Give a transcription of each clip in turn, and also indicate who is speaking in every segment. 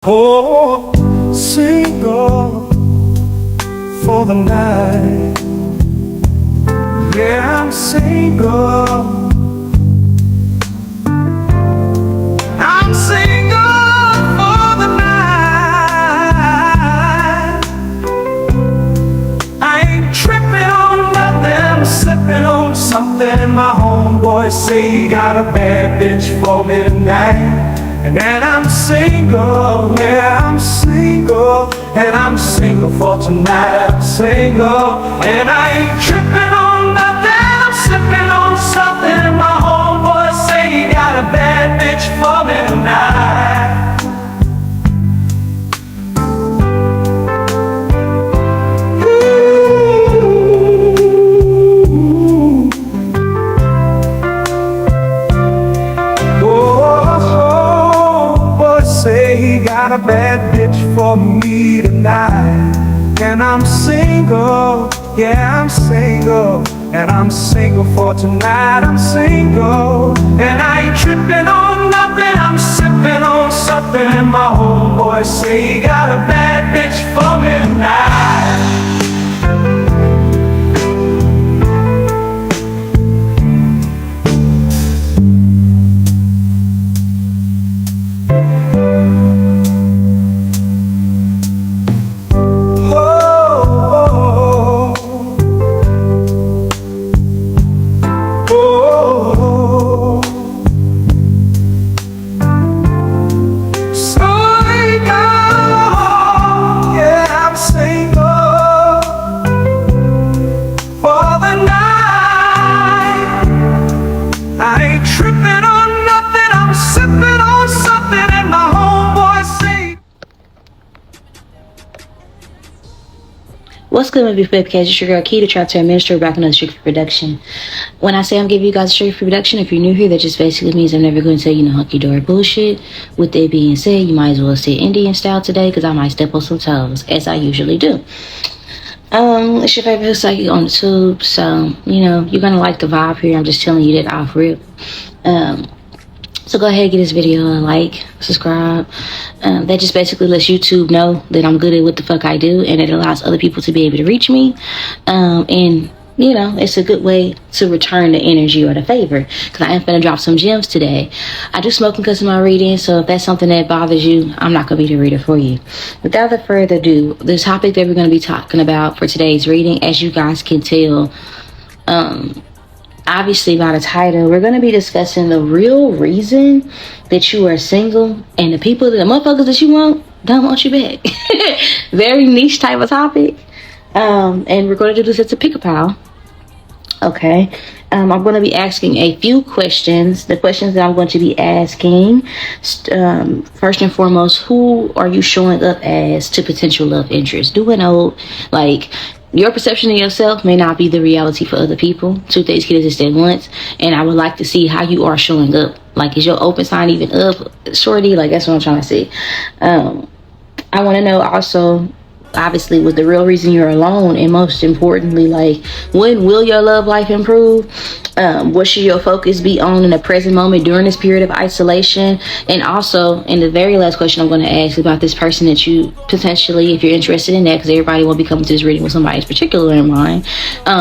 Speaker 1: Oh, single for the night. Yeah, I'm single. I'm single for the night. I ain't tripping on nothing, I'm sipping on something. My homeboys say he got a bad bitch for me tonight. And I'm single, yeah, I'm single. And I'm single for tonight, I'm single. And I ain't tripping on nothing, I'm sipping on something. My homeboy say he got a bad bitch for me tonight. Say he got a bad bitch for me tonight. And I'm single, yeah, I'm single. And I'm single for tonight, I'm single. And I ain't tripping on nothing, I'm sipping on something. And my homeboy say he got a bad bitch for me tonight.
Speaker 2: What's good, my beautiful baby cats? It's your girl, Key, the Chapter Administrator, back on another Strictly Production. When I say I'm giving you guys a Strictly Production, if you're new here, that just basically means I'm never going to tell you no hunky-dory bullshit. With that being said, you might as well sit Indian style today, because I might step on some toes, as I usually do. It's your favorite psychic on the tube, so, you know, you're going to like the vibe here. I'm just telling you that off rip. So go ahead and give this video a like, subscribe. That just basically lets YouTube know that I'm good at what the fuck I do, and it allows other people to be able to reach me. And, you know, it's a good way to return the energy or the favor, because I am finna drop some gems today. I do smoke and cuss in my reading, so if that's something that bothers you, I'm not going to be the reader for you. Without further ado, the topic that we're going to be talking about for today's reading, as you guys can tell, obviously by the title, we're going to be discussing the real reason that you are single and the people, the motherfuckers that you want, don't want you back. Very niche type of topic. And we're going to do this as a pick-a-pile. Okay. I'm going to be asking a few questions. The questions that I'm going to be asking, first and foremost, who are you showing up as to potential love interest? Do a note, like, your perception of yourself may not be the reality for other people. Two things can exist at once. And I would like to see how you are showing up. Like, is your open sign even up, shorty? Like, that's what I'm trying to see. I want to know also, obviously, with the real reason you're alone, and most importantly, like, when will your love life improve? What should your focus be on in the present moment during this period of isolation? And also, in the very last question I'm going to ask about this person that you potentially, if you're interested in that, because everybody won't be coming to this reading with somebody particular in mind,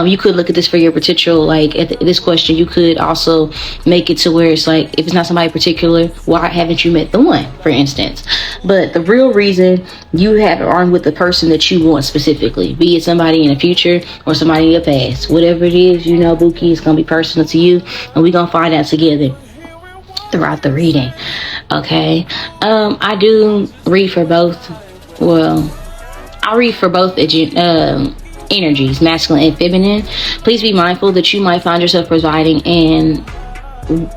Speaker 2: you could look at this for your potential, like, at this question, you could also make it to where it's like, if it's not somebody particular, why haven't you met the one, for instance? But the real reason you have armed with the person that you want specifically, be it somebody in the future or somebody in your past, whatever it is, you know, Bookie, it's gonna be personal to you, and we're gonna find out together throughout the reading. Okay. I do read for both. Well, I'll read for both energies, masculine and feminine. Please be mindful that you might find yourself residing in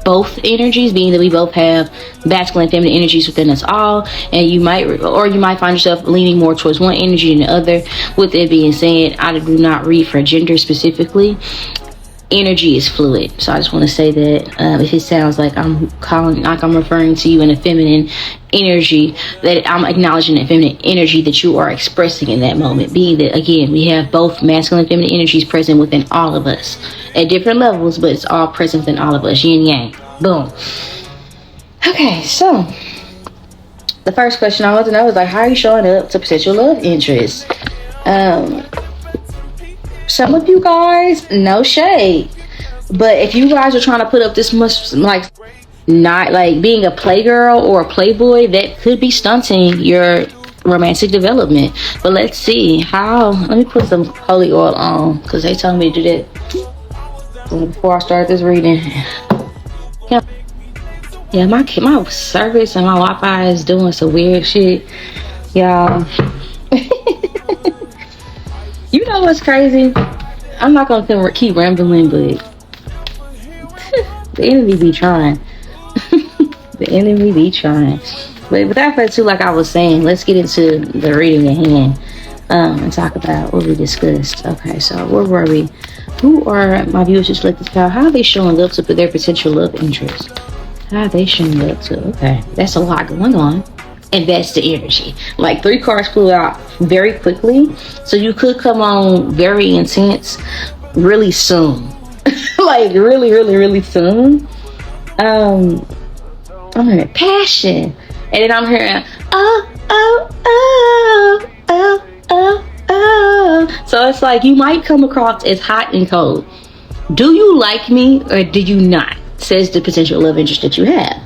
Speaker 2: both energies, being that we both have masculine and feminine energies within us all, and you might find yourself leaning more towards one energy than the other. With it being said, I do not read for gender specifically. Energy is fluid, so I just want to say that if it sounds like I'm referring to you in a feminine energy, that I'm acknowledging the feminine energy that you are expressing in that moment, being that, again, we have both masculine and feminine energies present within all of us at different levels, but it's all present within all of us, yin yang, boom. Okay, so the first question I want to know is like, how are you showing up to potential love interest? Some of you guys, no shade, but if you guys are trying to put up this much, like, not like being a playgirl or a playboy, that could be stunting your romantic development. But let's see how. Let me put some holy oil on, because they told me to do that before I start this reading. Yeah, my service and my Wi-Fi is doing some weird shit, y'all. You know what's crazy? I'm not gonna keep rambling, but the enemy be trying. The enemy be trying. But without further ado, like I was saying, let's get into the reading at hand and talk about what we discussed. Okay, so where were we? Who are my viewers just like this guy? How are they showing up to their potential love interest? How are they showing up to? Okay, that's a lot going on. And that's the energy. Like 3 cards flew out very quickly, so you could come on very intense really soon. Like really soon. I'm hearing passion, and then I'm hearing oh. So it's like you might come across as hot and cold. Do you like me or do you not? Says the potential love interest that you have.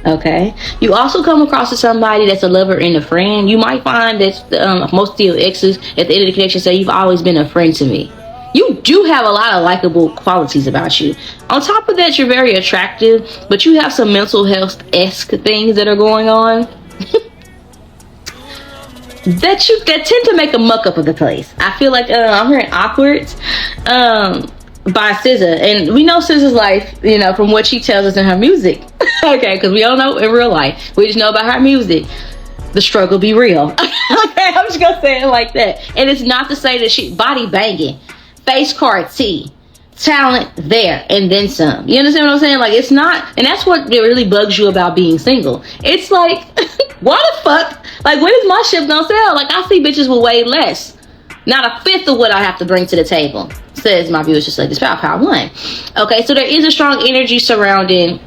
Speaker 2: Okay, you also come across as somebody that's a lover and a friend. You might find that most of your exes at the end of the connection say you've always been a friend to me. You do have a lot of likable qualities about you. On top of that, you're very attractive, but you have some mental health-esque things that are going on that tend to make a muck up of the place. I feel like I'm hearing awkward by SZA, and we know SZA's life, you know, from what she tells us in her music. Okay, because we don't know in real life. We just know about her music. The struggle be real. Okay, I'm just gonna say it like that. And it's not to say that she body banging. Face card T, talent there, and then some. You understand what I'm saying? Like, it's not, and that's what really bugs you about being single. It's like, why the fuck? Like, when is my ship gonna sell? Like, I see bitches with way less. Not a fifth of what I have to bring to the table, says my viewers just like this. Power 1. Okay, so there is a strong energy surrounding.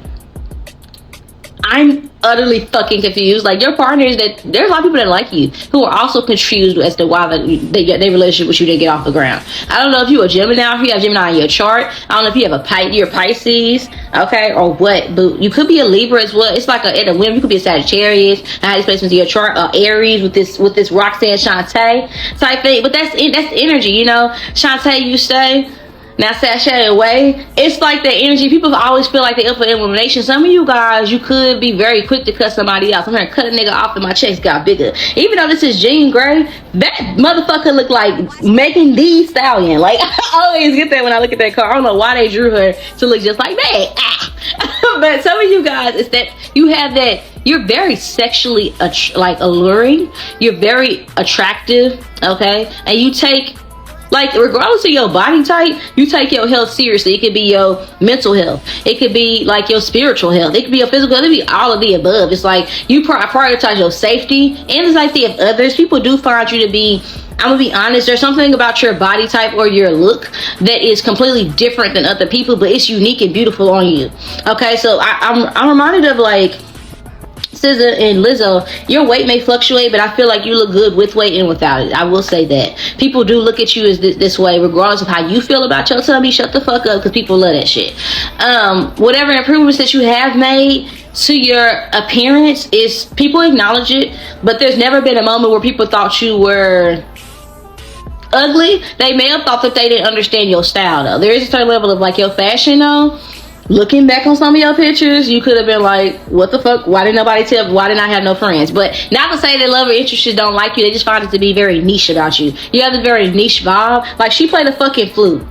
Speaker 2: I'm utterly fucking confused. Like, your partners, that there's a lot of people that like you who are also confused as to why their relationship with you didn't get off the ground. I don't know if you're a Gemini, if you have Gemini in your chart. I don't know if you have you're Pisces, okay, or what, but you could be a Libra as well. It's like at a whim. You could be a Sagittarius. I had these placements in your chart, Aries with this Roxanne Shantae type thing. But that's energy, you know. Shantae, you say. Now, sashay away, it's like that energy. People always feel like they're up for elimination. Some of you guys, you could be very quick to cut somebody else. I'm gonna cut a nigga off and my chest got bigger. Even though this is Jean Grey, that motherfucker look like Megan Thee Stallion. Like, I always get that when I look at that car. I don't know why they drew her to look just like that. But some of you guys, it's that you have that, you're very sexually alluring. You're very attractive, okay? And you take, like, regardless of your body type, you take your health seriously. It could be your mental health. It could be like your spiritual health. It could be your physical health. It could be all of the above. It's like you prioritize your safety and the safety of others. People do find you to be, I'm gonna be honest, there's something about your body type or your look that is completely different than other people, but it's unique and beautiful on you. Okay, so I'm reminded of like SZA and Lizzo. Your weight may fluctuate, but I feel like you look good with weight and without it. I will say that. People do look at you as this way, regardless of how you feel about your tummy. Shut the fuck up, because people love that shit. Whatever improvements that you have made to your appearance, is people acknowledge it, but there's never been a moment where people thought you were ugly. They may have thought that they didn't understand your style, though. There is a certain level of like your fashion, though. Looking back on some of your pictures, you could have been like, what the fuck? Why didn't nobody tell? Why didn't I have no friends? But not to say that love or interests don't like you. They just find it to be very niche about you. You have a very niche vibe. Like, she played a fucking flute,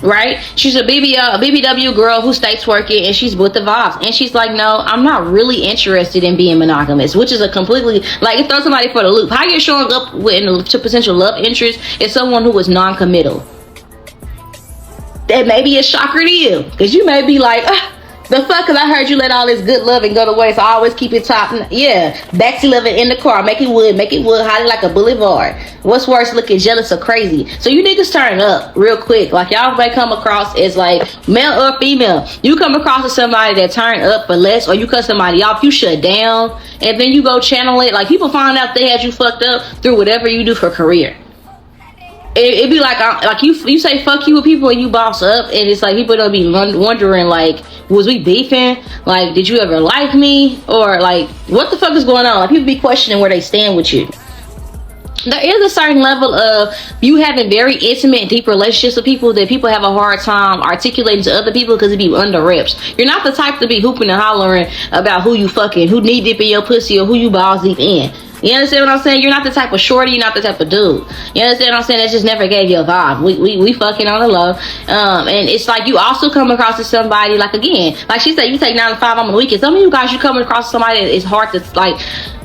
Speaker 2: right? She's a BBW girl who stays working, and she's with the vibes. And she's like, no, I'm not really interested in being monogamous, which is a completely, like, it throws somebody for the loop. How you're showing up to potential love interest is someone who is non-committal. That may be a shocker to you, because you may be like, The fuck? Cause I heard you let all this good loving go to waste. So I always keep it top. Yeah, backseat loving in the car. Make it wood, hot like a boulevard. What's worse, looking jealous or crazy? So you niggas turn up real quick. Like y'all may come across as like male or female. You come across as somebody that turn up for less, or you cut somebody off, you shut down, and then you go channel it. Like people find out they had you fucked up through whatever you do for career. It'd be like you say fuck you with people and you boss up, and it's like people don't be wondering like, was we beefing? Like, did you ever like me? Or like, what the fuck is going on? Like people be questioning where they stand with you. There is a certain level of you having very intimate, deep relationships with people that people have a hard time articulating to other people because it be under reps. You're not the type to be hooping and hollering about who you fucking, who knee deep in your pussy, or who you balls deep in. You understand what I'm saying? You're not the type of shorty, you're not the type of dude. You understand what I'm saying? That just never gave you a vibe. We fucking on the low. And it's like you also come across as somebody, like again, like she said, you take 9 to 5 on the weekend. Some of you guys, you come across as somebody that is hard to like,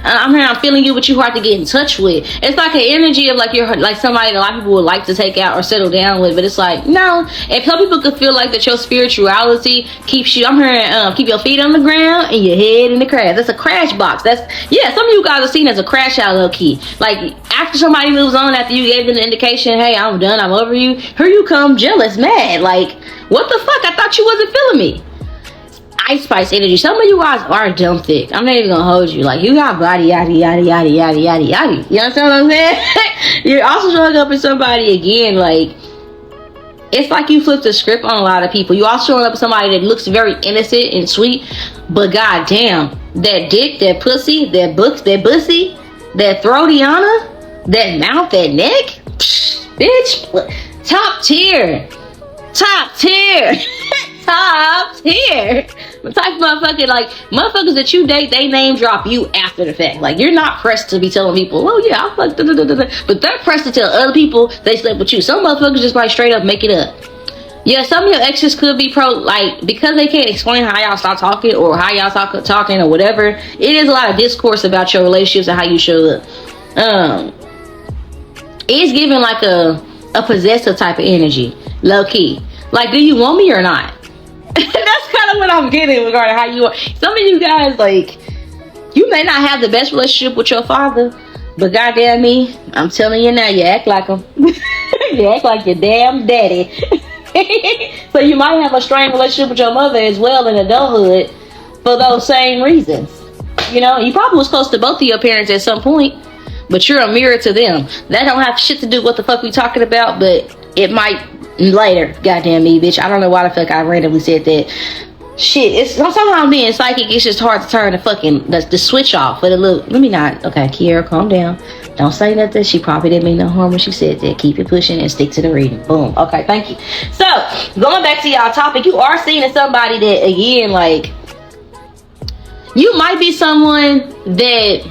Speaker 2: I'm feeling you, but you hard to get in touch with. It's like an energy of like you're like somebody that a lot of people would like to take out or settle down with, but it's like, no. If some people could feel like that your spirituality keeps you, I'm hearing keep your feet on the ground and your head in the crash. That's a crash box. That's, yeah, some of you guys are seen as a crash out low key. Like after somebody moves on, after you gave them the indication, hey, I'm done, I'm over you, here you come jealous, mad. Like, what the fuck? I thought you wasn't feeling me. Ice Spice energy. Some of you guys are dumb thick. I'm not even gonna hold you. Like you got body yada yada yada yada yada yada. You understand what I'm saying? You're also showing up as somebody again. Like it's like you flipped the script on a lot of people. You also showing up as somebody that looks very innocent and sweet, but goddamn, that dick, that pussy, that bussy, that throatiana, that mouth, that neck, psh, bitch, top tier, top tier. Top tier. The type of motherfucker, like motherfuckers that you date, they name drop you after the fact. Like you're not pressed to be telling people, oh yeah, I fucked, but they're pressed to tell other people they slept with you. Some motherfuckers just like straight up make it up. Yeah, some of your exes could be like because they can't explain how y'all start talking or how y'all talking or whatever. It is a lot of discourse about your relationships and how you show up. It's giving like a possessive type of energy, low key. Like, do you want me or not? That's kind of what I'm getting regarding how you are. Some of you guys, like, you may not have the best relationship with your father, but goddamn me, I'm telling you now, you act like him. You act like your damn daddy. So you might have a strained relationship with your mother as well in adulthood for those same reasons. You know, you probably was close to both of your parents at some point, but you're a mirror to them. That don't have shit to do with what the fuck we talking about, but it might later. Goddamn me, bitch. I don't know why the fuck I randomly said that. Shit, it's somehow being psychic, it's just hard to turn the fucking the switch off. But let me not. Okay, Kiera, calm down. Don't say nothing. She probably didn't mean no harm when she said that. Keep it pushing and stick to the reading. Boom. Okay, thank you. So going back to y'all topic, you are seeing as somebody that again, like you might be someone that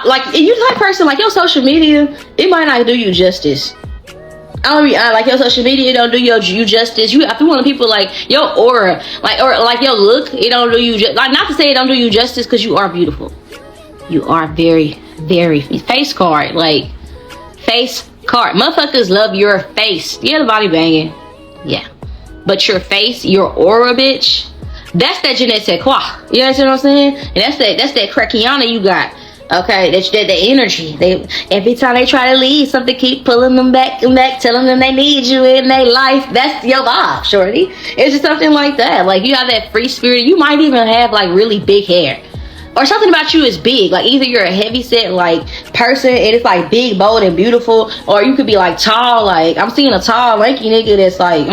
Speaker 2: like if you type person like your social media, it might not do you justice. Like your social media, it don't do you justice. You have to want people like your aura, like or like your look, it don't do you like not to say it don't do you justice because you are beautiful. You are very, very face card, like face card. Motherfuckers love your face. Yeah, the body banging, yeah, but your face, your aura, bitch. That's that je ne sais quoi. You understand what I'm saying? And that's that craquiana you got. Okay, that's the energy. They every time they try to leave, something keep pulling them back and back, telling them they need you in their life. That's your vibe, shorty. It's just something like that. Like you have that free spirit. You might even have like really big hair, or something about you is big. Like either you're a heavy set like person and it's like big, bold, and beautiful, or you could be like tall. Like I'm seeing a tall, lanky nigga that's like.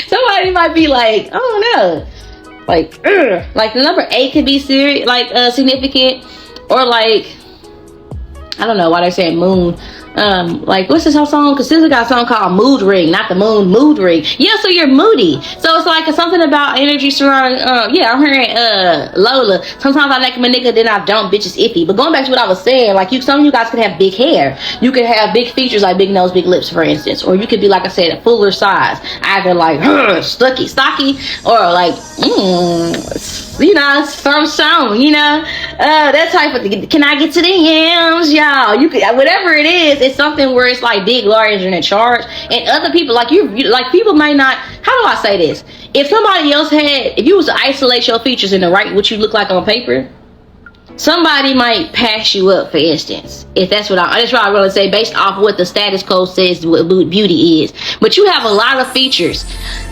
Speaker 2: Somebody might be like, I don't know. Like the number 8 could be serious, like significant, or like I don't know why they're saying moon. Like what's this whole song? Because SZA got a song called Mood Ring, not the moon, mood ring. Yeah, so you're moody. So it's like something about energy surrounding. Yeah, I'm hearing Lola. Sometimes I like my nigga, then I don't. Bitch is iffy. But going back to what I was saying, like some of you guys could have big hair. You could have big features like big nose, big lips, for instance, or you could be like I said, a fuller size, either like stocky, or like you know, from song, you know, that type of, can I get to the yams, y'all? You could, whatever it is, it's something where it's like big, large, and in charge. And other people, like you like people might not, how do I say this? If somebody else had, if you was to isolate your features and to write what you look like on paper, somebody might pass you up, for instance. If that's what I really say, based off what the status code says what beauty is. But you have a lot of features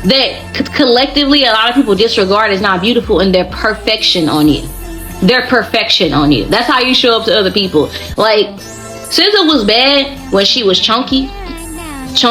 Speaker 2: that collectively a lot of people disregard as not beautiful, and they're perfection on you. They're perfection on you. That's how you show up to other people. Like, SZA was bad when she was chunky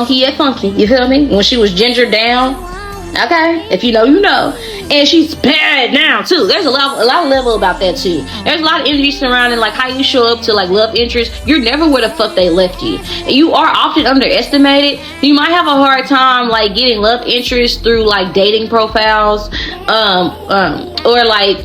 Speaker 2: yet funky. You feel me? When she was gingered down. Okay, if you know, you know. And she's bad now too. There's a lot of level about that too. There's a lot of energy surrounding like how you show up to like love interest. You're never where the fuck they left you. And you are often underestimated. You might have a hard time like getting love interest through like dating profiles, or like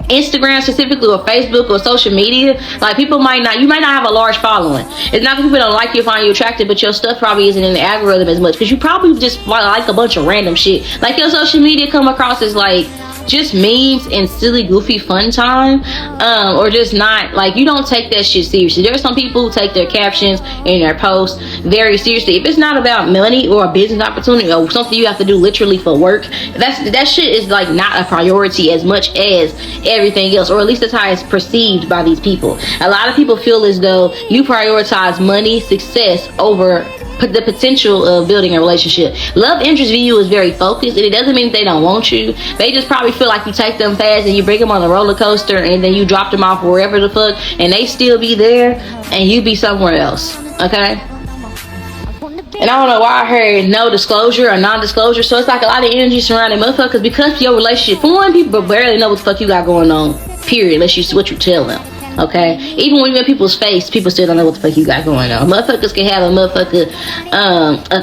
Speaker 2: Instagram specifically, or Facebook, or social media. Like, people might not, you might not have a large following. It's not that people don't like you or find you attractive, but your stuff probably isn't in the algorithm as much because you probably just like a bunch of random shit. Like, your social media come across as like just memes and silly, goofy fun time, or just not, like, you don't take that shit seriously. There are some people who take their captions and their posts very seriously. If it's not about money or a business opportunity or something you have to do literally for work, that shit is like not a priority as much as everything else, or at least that's how it's perceived by these people. A lot of people feel as though you prioritize money, success over the potential of building a relationship. Love interest view is very focused, and it doesn't mean they don't want you. They just probably feel like you take them fast and you bring them on the roller coaster, and then you drop them off wherever the fuck, and they still be there and you be somewhere else. Okay. And I don't know why I heard no disclosure or non-disclosure. So it's like a lot of energy surrounding motherfuckers because your relationship, for one, people barely know what the fuck you got going on, period, unless you what you tell them. Okay, even when you're in people's face, people still don't know what the fuck you got going on. Motherfuckers can have a motherfucker,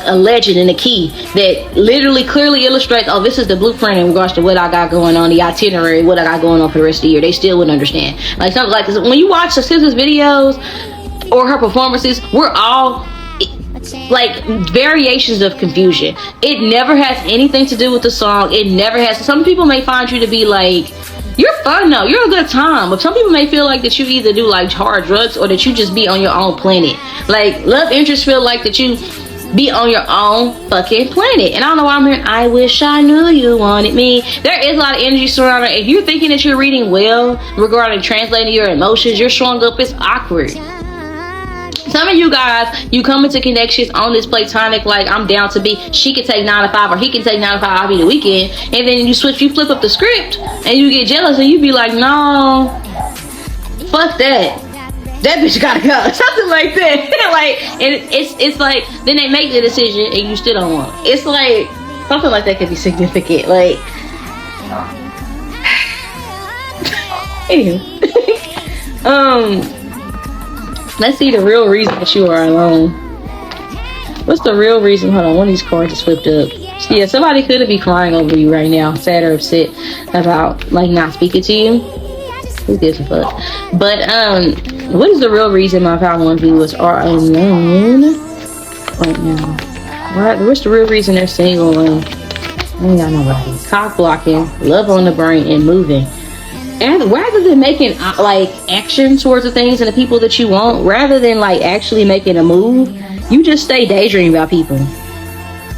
Speaker 2: a legend and a key that literally clearly illustrates, oh, this is the blueprint in regards to what I got going on, the itinerary, what I got going on for the rest of the year. They still wouldn't understand. Like something like this. When you watch the SZA's videos or her performances, we're all like variations of confusion. It never has anything to do with the song. It never has. Some people may find you to be like, you're fun though, you're a good time, but some people may feel like that you either do like hard drugs or that you just be on your own planet. Like, love interest feel like that you be on your own fucking planet. And I don't know why I'm hearing, I wish I knew you wanted me. There is a lot of energy surrounding. If you're thinking that you're reading well regarding translating your emotions, you're showing up as awkward. Some of you guys, you come into connections on this platonic, like, I'm down to be, she can take 9 to 5 or he can take 9 to 5, I'll be the weekend. And then you flip up the script and you get jealous and you be like, no, fuck that. That bitch gotta go. Something like that. Like, and it's like, then they make the decision and you still don't want it. It's like, something like that could be significant. Like, anywho. Let's see the real reason that you are alone. What's the real reason? Hold on, one of these cards is flipped up. So yeah, somebody could be crying over you right now, sad or upset about like not speaking to you. Who gives a fuck? But what is the real reason my power one viewers are alone right now? What's the real reason they're single and I ain't got nobody? Cock blocking, love on the brain, and moving. And rather than making like action towards the things and the people that you want, rather than like actually making a move, you just stay daydreaming about people.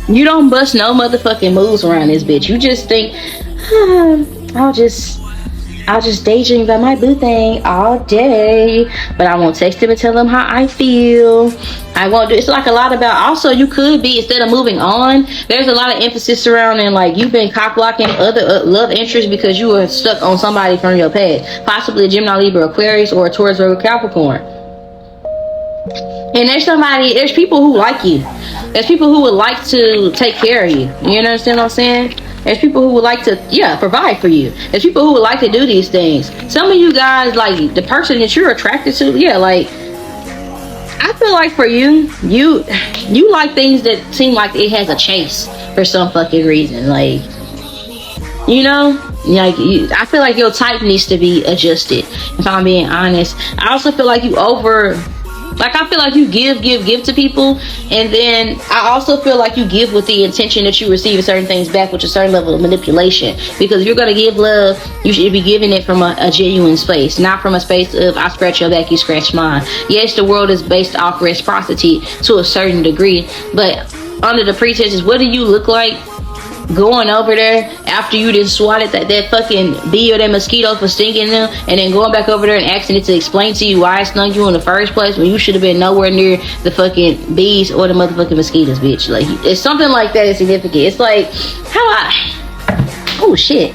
Speaker 2: You don't bust no motherfucking moves around this bitch. You just think, I'll just daydream about my boo thing all day, but I won't text him and tell him how I feel. I won't do. It's like a lot about. Also, you could be, instead of moving on, there's a lot of emphasis surrounding like you've been cock blocking other love interests because you were stuck on somebody from your past, possibly a Gemini, Libra, Aquarius, or a Taurus, Virgo, Capricorn. And there's people who like you. There's people who would like to take care of you. You understand what I'm saying? There's people who would like to, provide for you. There's people who would like to do these things. Some of you guys, like, the person that you're attracted to, like, I feel like for you like things that seem like it has a chase for some fucking reason. Like, I feel like your type needs to be adjusted, if I'm being honest. I also feel like you Like, I feel like you give to people, and then I also feel like you give with the intention that you receive certain things back with a certain level of manipulation. Because if you're going to give love, you should be giving it from a genuine space, not from a space of I scratch your back, you scratch mine. Yes, the world is based off reciprocity to a certain degree, but under the pretense is, what do you look like going over there after you just swatted that fucking bee or that mosquito for stinging them, and then going back over there and asking it to explain to you why it stung you in the first place when you should have been nowhere near the fucking bees or the motherfucking mosquitoes, bitch. Like, it's something like that is significant. It's like, oh shit.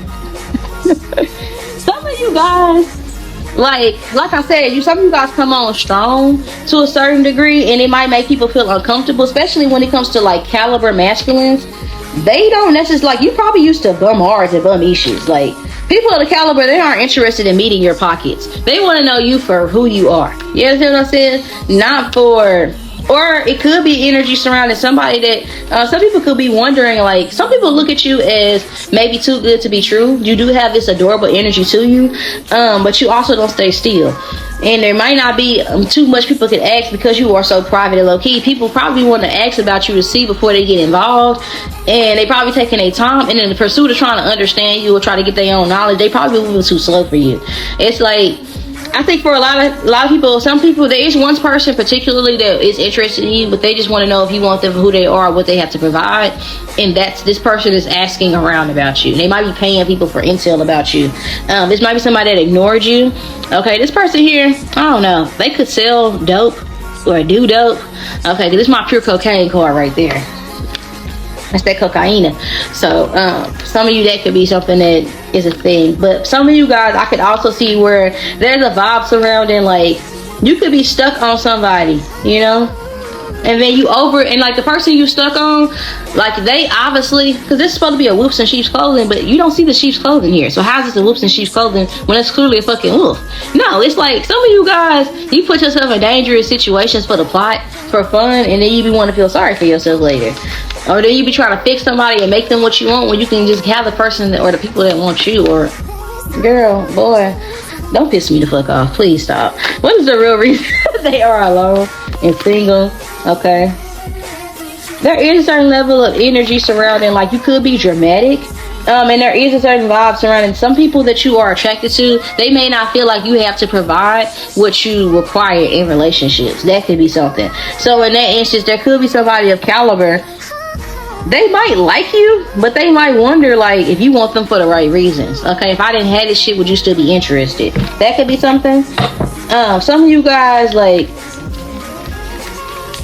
Speaker 2: Some of you guys, like I said, some of you guys come on strong to a certain degree, and it might make people feel uncomfortable, especially when it comes to like caliber masculines. They don't necessarily, like, you probably used to bum hearts and bum issues. Like, people of the caliber, they aren't interested in meeting your pockets. They want to know you for who you are. You understand what I'm saying? Not for, or it could be energy surrounding somebody that, some people could be wondering, like, some people look at you as maybe too good to be true. You do have this adorable energy to you, but you also don't stay still. And there might not be too much people can ask because you are so private and low-key. People probably want to ask about you to see before they get involved, and they probably taking their time, and in the pursuit of trying to understand you or try to get their own knowledge, they probably moving too slow for you. It's like, I think for a lot of people, some people, there is one person particularly that is interested in you, but they just want to know if you want them for who they are, what they have to provide, and this person is asking around about you. They might be paying people for intel about you. This might be somebody that ignored you. Okay, this person here, I don't know, they could sell dope or do dope. Okay, this is my pure cocaine card right there. That's that cocaine. So some of you, that could be something that is a thing. But some of you guys, I could also see where there's a vibe surrounding, like, you could be stuck on somebody, you know, and then and like the person you stuck on, like, they obviously, because this is supposed to be a wolves in sheep's clothing, but you don't see the sheep's clothing here. So how's this a wolves in sheep's clothing when it's clearly a fucking wolf? No, it's like some of you guys, you put yourself in dangerous situations for the plot, for fun, and then you be want to feel sorry for yourself later. Or then you be trying to fix somebody and make them what you want when you can just have the person or the people that want you. Or, girl, boy, don't piss me the fuck off. Please stop. What is the real reason they are alone and single? Okay. There is a certain level of energy surrounding, like, you could be dramatic. And there is a certain vibe surrounding some people that you are attracted to. They may not feel like you have to provide what you require in relationships. That could be something. So in that instance, there could be somebody of caliber. They might like you, but they might wonder, like, if you want them for the right reasons. Okay, if I didn't have this shit, would you still be interested? That could be something. Some of you guys, like,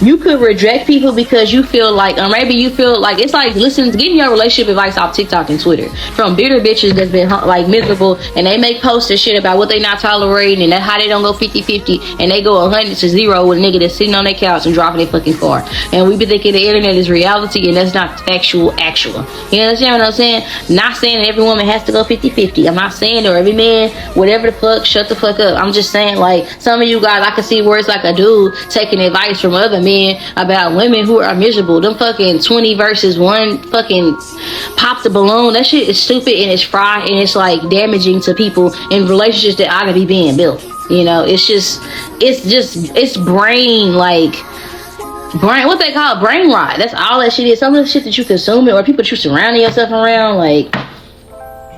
Speaker 2: you could reject people because you feel like, or maybe you feel like, it's like, listen, getting your relationship advice off TikTok and Twitter from bitter bitches that's been like miserable, and they make posts and shit about what they not tolerating, and that's how they don't go 50-50, and they go 100 to 0 with a nigga that's sitting on their couch and driving their fucking car. And we be thinking the internet is reality, and that's not actual. You understand what I'm saying? Not saying that every woman has to go 50-50. I'm not saying, or every man, whatever the fuck, shut the fuck up. I'm just saying, like, some of you guys, I can see where it's like a dude taking advice from other men about women who are miserable. Them fucking 20 verses, one fucking pop the balloon. That shit is stupid, and it's fried, and it's like damaging to people in relationships that ought to be being built. You know, it's brain, like, brain, what they call brain rot. That's all that shit is. Some of the shit that you consume or people that you surrounding yourself around, like,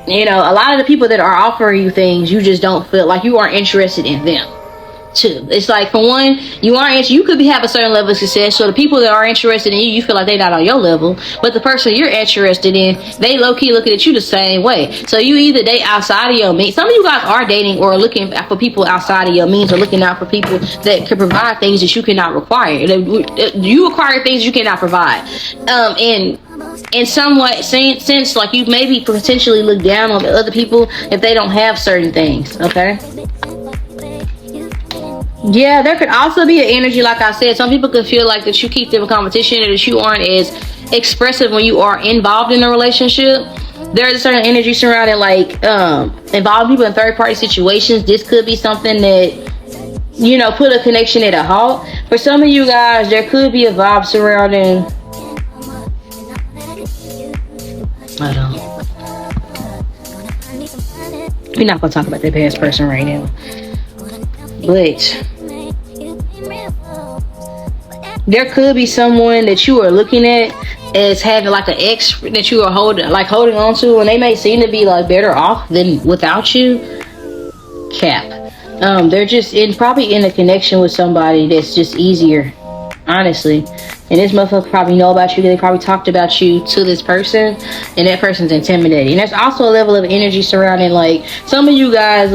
Speaker 2: you know, a lot of the people that are offering you things, you just don't feel like you aren't interested in them. Too. It's like, for one, you could have a certain level of success, so the people that are interested in you feel like they're not on your level, but the person you're interested in, they low-key looking at you the same way. So you either date outside of your means. Some of you guys are dating or looking for people outside of your means, or looking out for people that can provide things that you cannot require. You require things you cannot provide. In somewhat sense, like, you maybe potentially look down on the other people if they don't have certain things. Okay. Yeah, there could also be an energy, like I said, some people could feel like that you keep them in competition, or that you aren't as expressive when you are involved in a relationship. There's a certain energy surrounding, like, involving people in third-party situations. This could be something that, you know, put a connection at a halt. For some of you guys, there could be a vibe surrounding, we're not gonna talk about that past person right now, but there could be someone that you are looking at as having like an ex that you are holding on to, and they may seem to be like better off than without you. Cap. They're just probably in a connection with somebody that's just easier, honestly. And this motherfucker probably know about you. They probably talked about you to this person, and that person's intimidating. There's also a level of energy surrounding like some of you guys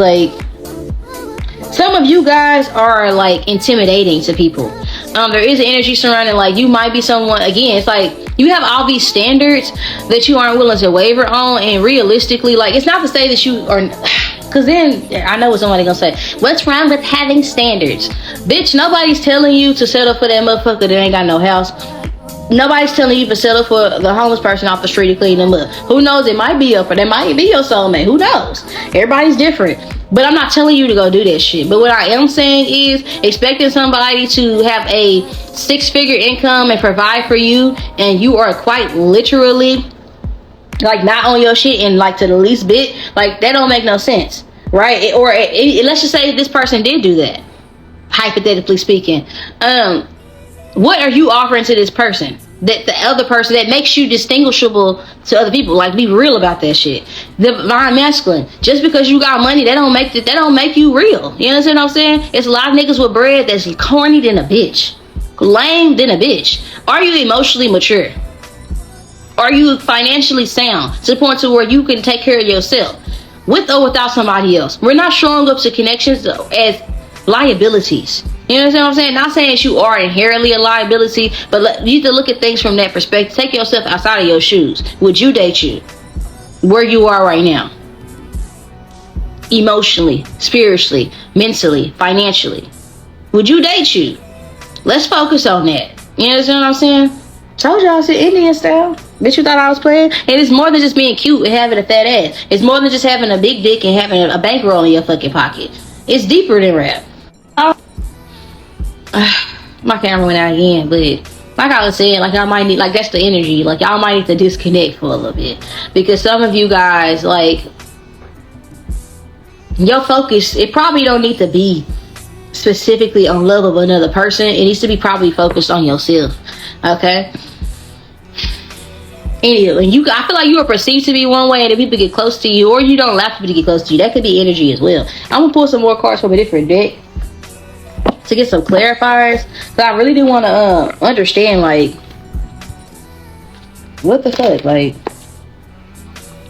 Speaker 2: are like intimidating to people. There is an energy surrounding like you might be someone, again, it's like you have all these standards that you aren't willing to waver on, and realistically, like, it's not to say that you are, because then I know what somebody gonna say, what's wrong with having standards? Bitch, nobody's telling you to settle for that motherfucker that ain't got no house. Nobody's telling you to settle for the homeless person off the street to clean them up. Who knows, it might be that might be your soulmate. Who knows? Everybody's different. But I'm not telling you to go do that shit. But what I am saying is expecting somebody to have a 6-figure income and provide for you, and you are quite literally like not on your shit and like to the least bit, like that don't make no sense, right? Let's just say this person did do that, hypothetically speaking. What are you offering to this person that the other person that makes you distinguishable to other people? Like, be real about that shit. The divine masculine, just because you got money, that don't make you real. You understand what I'm saying? It's a lot of niggas with bread that's corny than a bitch, lame than a bitch. Are you emotionally mature? Are you financially sound to the point to where you can take care of yourself with or without somebody else? We're not showing up to connections as liabilities. You understand what I'm saying? Not saying that you are inherently a liability, but you need to look at things from that perspective. Take yourself outside of your shoes. Would you date you where you are right now? Emotionally, spiritually, mentally, financially. Would you date you? Let's focus on that. You understand what I'm saying? Told y'all, I said Indian style. Bitch, you thought I was playing? And it's more than just being cute and having a fat ass. It's more than just having a big dick and having a bankroll in your fucking pocket. It's deeper than rap. My camera went out again, but like I was saying, like y'all might need, like that's the energy. Like y'all might need to disconnect for a little bit, because some of you guys, like, your focus, it probably don't need to be specifically on love of another person. It needs to be probably focused on yourself. Okay. Anyway, I feel like you are perceived to be one way, and if people get close to you, or you don't allow people to get close to you, that could be energy as well. I'm gonna pull some more cards from a different deck to get some clarifiers, because I really do want to understand, like, what the fuck, like,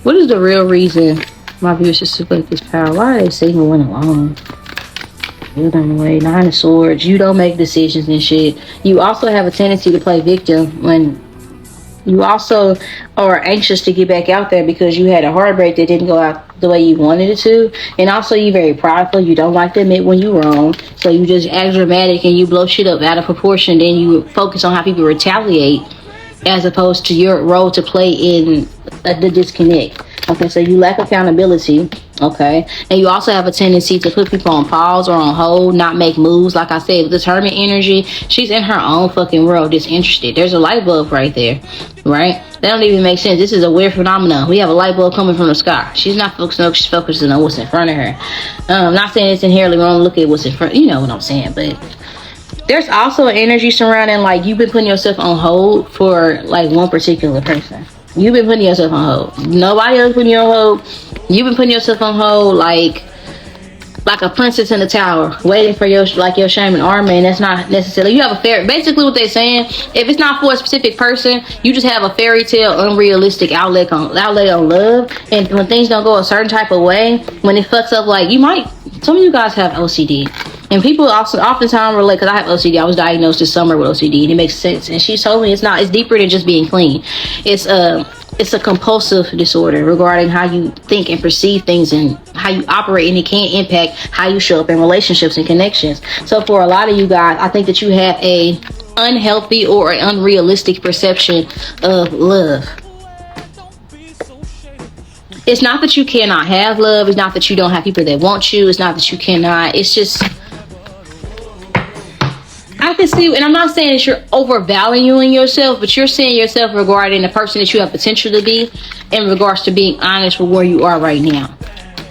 Speaker 2: what is the real reason my viewers just split this power? Why are they single when alone? Way, 9 of Swords. You don't make decisions and shit. You also have a tendency to play victim when you also are anxious to get back out there because you had a heartbreak that didn't go out the way you wanted it to. And also, you're very prideful. You don't like to admit when you're wrong. So you just act dramatic and you blow shit up out of proportion. Then you focus on how people retaliate as opposed to your role to play in the disconnect. Okay, so you lack accountability. Okay, and you also have a tendency to put people on pause or on hold, not make moves. Like I said, with determined energy, she's in her own fucking world, disinterested. There's a light bulb right there, right? That don't even make sense. This is a weird phenomenon. We have a light bulb coming from the sky. She's not focusing on, she's focusing on what's in front of her. Not saying it's inherently wrong to look at what's in front, you know what I'm saying, but there's also an energy surrounding, like, you've been putting yourself on hold for like one particular person. You've been putting yourself on hold. Nobody else putting you on hold. You've been putting yourself on hold like a princess in the tower, waiting for your shaman armor. And that's not necessarily, you have a fairy, basically what they're saying, if it's not for a specific person, you just have a fairy tale unrealistic outlet on love. And when things don't go a certain type of way, when it fucks up, like, some of you guys have OCD. And people also oftentimes relate, because I have OCD. I was diagnosed this summer with OCD, and it makes sense. And she told me it's deeper than just being clean. It's a compulsive disorder regarding how you think and perceive things and how you operate, and it can impact how you show up in relationships and connections. So for a lot of you guys, I think that you have a unhealthy or an unrealistic perception of love. It's not that you cannot have love. It's not that you don't have people that want you. It's not that you cannot. It's just, I can see, and I'm not saying that you're overvaluing yourself, but you're seeing yourself regarding the person that you have potential to be in regards to being honest with where you are right now.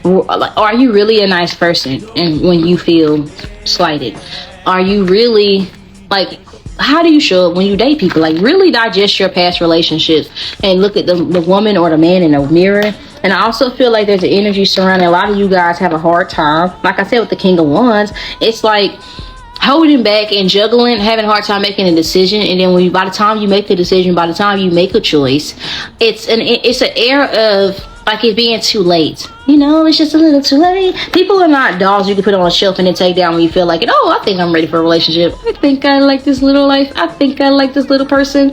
Speaker 2: Are you really a nice person? And when you feel slighted, are you really, like, how do you show up when you date people? Like, really digest your past relationships and look at the woman or the man in the mirror. And I also feel like there's an energy surrounding a lot of you guys have a hard time. Like I said with the King of Wands, it's like holding back and juggling, having a hard time making a decision. And then by the time you make the decision, by the time you make a choice, it's an air of like it being too late. You know, it's just a little too late. People are not dolls you can put on a shelf and then take down when you feel like it. Oh, I think I'm ready for a relationship. I think I like this little life. I think I like this little person.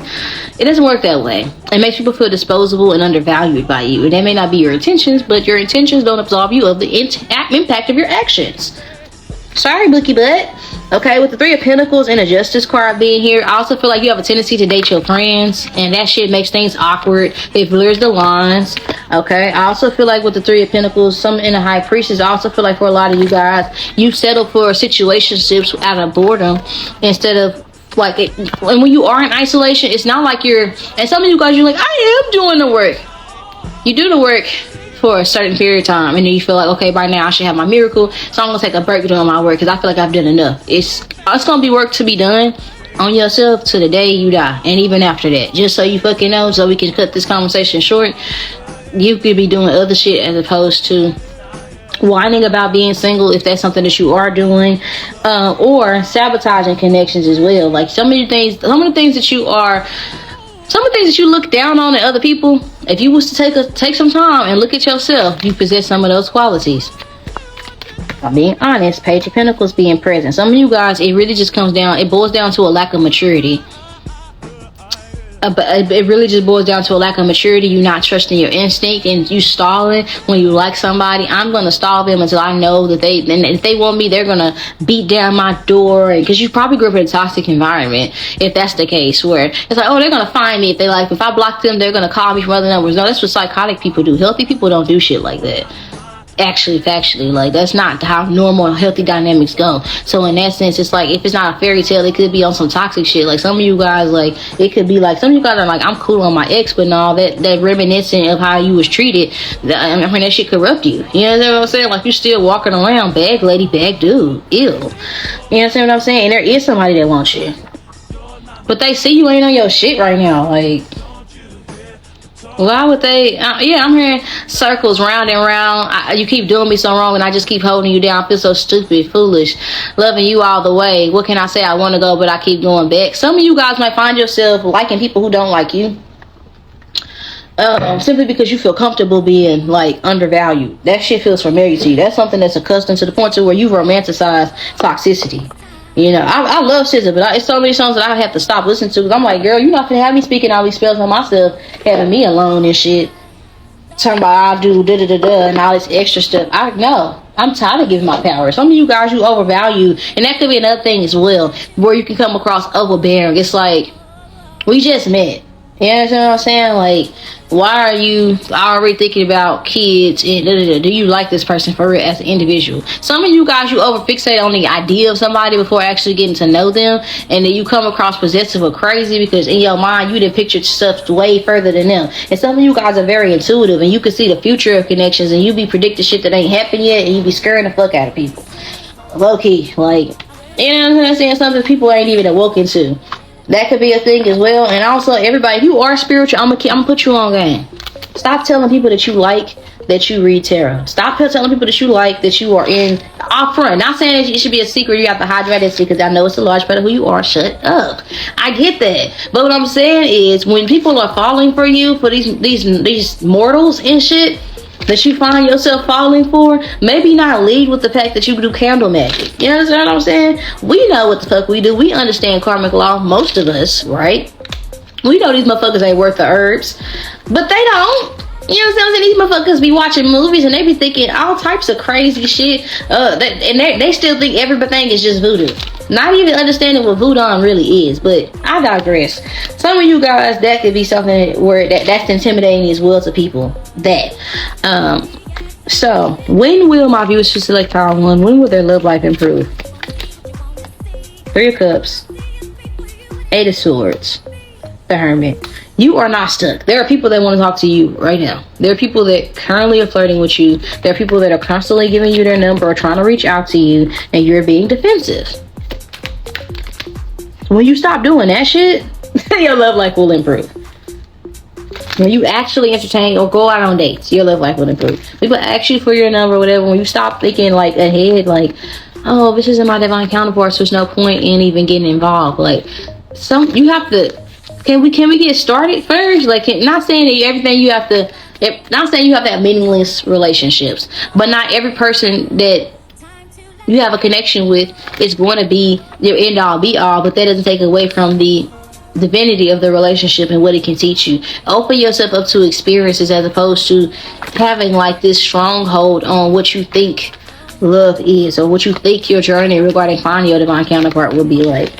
Speaker 2: It doesn't work that way. It makes people feel disposable and undervalued by you. And that may not be your intentions, but your intentions don't absolve you of the impact of your actions. Sorry, Bookie Butt. Okay, with the Three of Pentacles and a Justice card being here, I also feel like you have a tendency to date your friends, and that shit makes things awkward. It blurs the lines. Okay, I also feel like with the Three of Pentacles, some in the High Priestess, I also feel like for a lot of you guys, you settle for situationships out of boredom instead of like it. And when you are in isolation, it's not like you're. And some of you guys, you're like, I am doing the work. You do the work for a certain period of time, and then you feel like, okay, by now I should have my miracle, so I'm gonna take a break doing my work because I feel like I've done enough. It's gonna be work to be done on yourself to the day you die, and even after that. Just so you fucking know, so we can cut this conversation short, you could be doing other shit as opposed to whining about being single, if that's something that you are doing, or sabotaging connections as well. Like some of the things that you look down on in other people, if you was to take some time and look at yourself, you possess some of those qualities. I'm being honest. Page of Pentacles being present. Some of you guys, it really just boils down to a lack of maturity. But it really just boils down to a lack of maturity. You not trusting your instinct and you stalling when you like somebody. I'm gonna stall them until I know that if they want me, they're gonna beat down my door. Because you probably grew up in a toxic environment, if that's the case, where it's like, oh, they're gonna find me if they like. If I block them, they're gonna call me from other numbers. No, that's what psychotic people do. Healthy people don't do shit like that. Actually, factually, like that's not how normal healthy dynamics go. So in that sense, it's like if it's not a fairy tale, it could be on some toxic shit. Like some of you guys, like it could be like some of you guys are like, I'm cool on my ex, but no, that reminiscent of how you was treated, I mean that shit corrupt you. You know what I'm saying? Like you still walking around bag lady, bag dude, ill. You know what I'm saying? And there is somebody that wants you, but they see you ain't on your shit right now. Like, why would they? Yeah, I'm hearing circles round and round. You keep doing me so wrong, and I just keep holding you down. I feel so stupid, foolish, loving you all the way. What can I say? I want to go, but I keep going back. Some of you guys might find yourself liking people who don't like you, simply because you feel comfortable being like undervalued. That shit feels familiar to you. That's something that's accustomed to the point to where you romanticize toxicity. You know, I love SZA, but it's so many songs that I have to stop listening to because I'm like, girl, you're not gonna have me speaking all these spells on myself, having me alone and shit. Talking about I'll do da-da-da-da and all this extra stuff. I know. I'm tired of giving my power. Some of you guys, you overvalue, and that could be another thing as well, where you can come across overbearing. It's like, we just met. You know what I'm saying? Like, why are you already thinking about kids and do you like this person for real as an individual? Some of you guys, you over fixate on the idea of somebody before actually getting to know them, and then you come across possessive or crazy because in your mind you done pictured stuff way further than them. And some of you guys are very intuitive and you can see the future of connections, and you be predicting shit that ain't happened yet, and you be scaring the fuck out of people. Low key, like, you know what I'm saying? Something people ain't even awoken to. That could be a thing as well. And also, everybody, if you are spiritual, I'm gonna put you on game. Stop telling people that you like that you read tarot. Stop telling people that you like that you are in up front. Not saying that it should be a secret. You have to hide your identity because I know it's a large part of who you are. Shut up. I get that. But what I'm saying is, when people are falling for you, for these mortals and shit that you find yourself falling for, maybe not lead with the fact that you do candle magic. You understand what I'm saying? We know what the fuck we do. We understand karmic law, most of us, right? We know these motherfuckers ain't worth the herbs, but they don't. You know what I'm saying? These motherfuckers be watching movies and they be thinking all types of crazy shit, and they still think everything is just voodoo, not even understanding what voodoo really is. But I digress. Some of you guys, that could be something where that's intimidating as well to people. So when will my viewers should select column 1? When will their love life improve? 3 of Cups, 8 of Swords, the Hermit. You are not stuck. There are people that want to talk to you right now. There are people that currently are flirting with you. There are people that are constantly giving you their number or trying to reach out to you, and you're being defensive. When you stop doing that shit, your love life will improve. When you actually entertain or go out on dates, your love life will improve. People ask you for your number or whatever. When you stop thinking like ahead, like, oh, this isn't my divine counterpart, so there's no point in even getting involved. Like, you have to. Can we get started first? Like, not saying that everything you have to. Not saying you have to have meaningless relationships, but not every person that you have a connection with is going to be your end all be all. But that doesn't take away from the divinity of the relationship and what it can teach you. Open yourself up to experiences as opposed to having like this stronghold on what you think love is or what you think your journey regarding finding your divine counterpart will be like.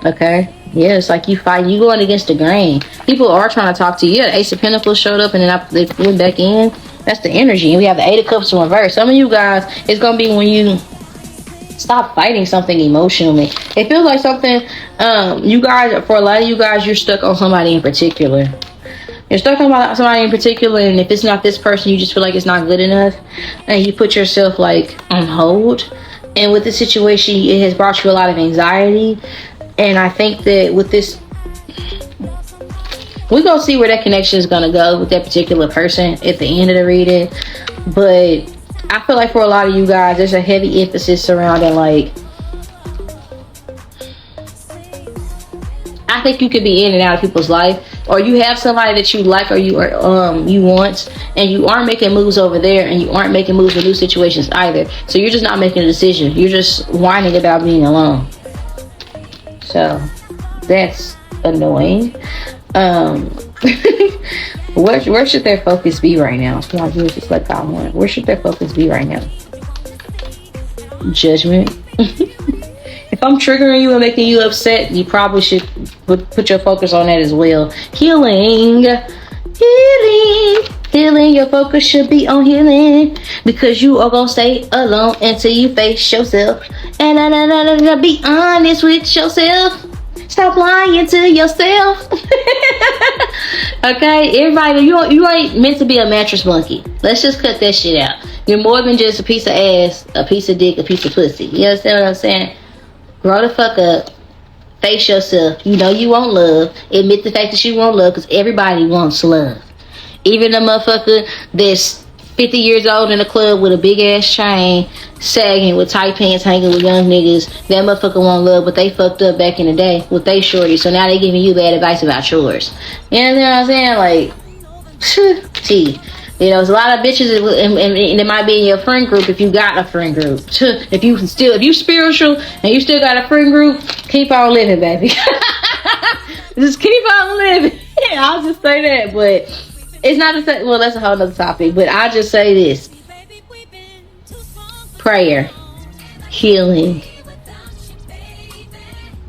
Speaker 2: Okay? Yeah, it's like you going against the grain. People are trying to talk to you. Yeah, the Ace of Pentacles showed up and then they went back in. That's the energy. And we have the Eight of Cups in reverse. Some of you guys, it's going to be when you stop fighting something emotionally. It feels like something, you guys, for a lot of you guys, you're stuck on somebody in particular. You're stuck on somebody in particular, and if it's not this person, you just feel like it's not good enough. And you put yourself like on hold. And with this situation, it has brought you a lot of anxiety. And I think that with this, we're going to see where that connection is going to go with that particular person at the end of the reading. But I feel like for a lot of you guys, there's a heavy emphasis surrounding like, I think you could be in and out of people's life, or you have somebody that you like or you want, and you aren't making moves over there, and you aren't making moves in new situations either. So you're just not making a decision. You're just whining about being alone. So that's annoying. Where should their focus be right now? So I do just like I want. Where should their focus be right now? Judgment. If I'm triggering you and making you upset, you probably should put your focus on that as well. Healing. Your focus should be on healing, because you are gonna stay alone until you face yourself. And be honest with yourself. Stop lying to yourself. Okay, everybody, you ain't meant to be a mattress monkey. Let's just cut that shit out. You're more than just a piece of ass, a piece of dick, a piece of pussy. You understand what I'm saying? Grow the fuck up. Face yourself. You know you want love. Admit the fact that you want love, because everybody wants love. Even a motherfucker that's 50 years old in a club with a big ass chain, sagging with tight pants, hanging with young niggas, that motherfucker want love, but they fucked up back in the day with they shorty, so now they giving you bad advice about yours. You know what I'm saying? Like, T. You know, there's a lot of bitches, and it might be in your friend group if you got a friend group. If you spiritual and you still got a friend group, keep on living, baby. Just keep on living. I'll just say that, but it's not the same. Well, that's a whole other topic, but I'll just say this. Prayer, healing,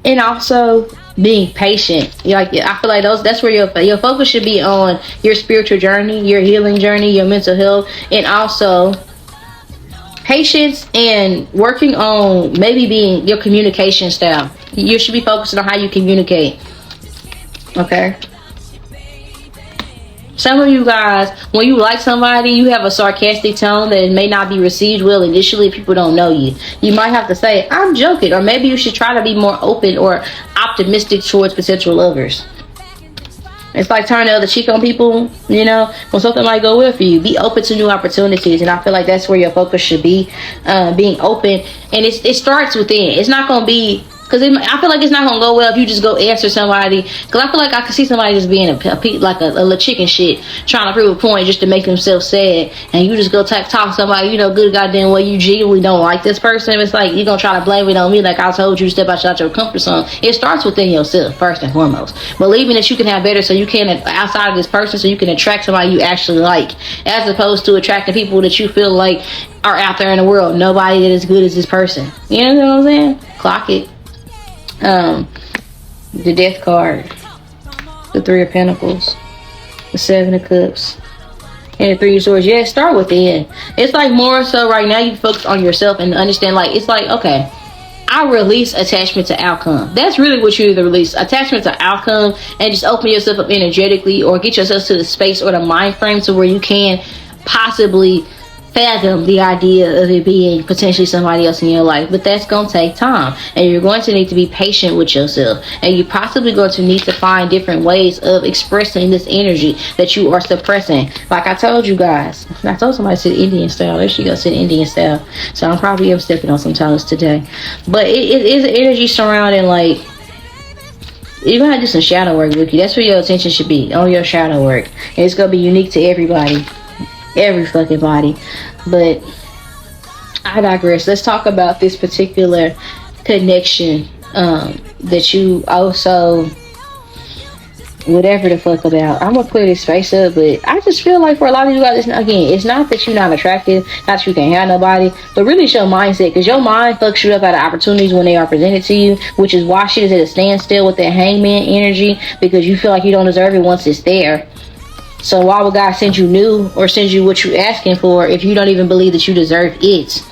Speaker 2: and also being patient. Like, I feel like that's where your focus should be, on your spiritual journey, your healing journey, your mental health, and also patience, and working on maybe being your communication style. You should be focusing on how you communicate. Okay. Some of you guys, when you like somebody, you have a sarcastic tone that may not be received well initially if people don't know you. You might have to say, I'm joking, or maybe you should try to be more open or optimistic towards potential lovers. It's like turning the other cheek on people, you know, when something might go well for you. Be open to new opportunities, and I feel like that's where your focus should be, being open. And it starts within. It's not going to be, because I feel like it's not going to go well if you just go answer somebody. Because I feel like I can see somebody just being like a little chicken shit, trying to prove a point just to make themselves sad. And you just go talk to somebody, you know, good goddamn well, you genuinely don't like this person. It's like you're going to try to blame it on me, like I told you to step out your comfort zone. It starts within yourself, first and foremost. Believing that you can have better, so you can, outside of this person, so you can attract somebody you actually like, as opposed to attracting people that you feel like are out there in the world. Nobody that is good as this person. You know what I'm saying? Clock it. The Death card, the Three of Pentacles, the Seven of Cups, and the Three of Swords. Yeah, start within. It's like more so right now you focus on yourself and understand, like, it's like, okay, I release attachment to outcome. That's really what you either release, attachment to outcome, and just open yourself up energetically, or get yourself to the space or the mind frame to where you can possibly fathom the idea of it being potentially somebody else in your life, but that's going to take time, and you're going to need to be patient with yourself, and you're possibly going to need to find different ways of expressing this energy that you are suppressing. Like I told you guys, I told somebody to sit Indian style. There she goes, sit Indian style. So I'm probably stepping on some toes today, but it is an energy surrounding, like, you're gonna have to do some shadow work, Wookie. That's where your attention should be, on your shadow work, and it's gonna be unique to everybody, every fucking body. But I digress. Let's talk about this particular connection that you also, whatever the fuck about. I'm gonna clear this space up, but I just feel like for a lot of you guys, again, it's not that you're not attractive, not that you can't have nobody, but really it's your mindset, because your mind fucks you up out of opportunities when they are presented to you, which is why shit is at a standstill with that hangman energy, because you feel like you don't deserve it once it's there. So why would God send you new or send you what you're asking for if you don't even believe that you deserve it?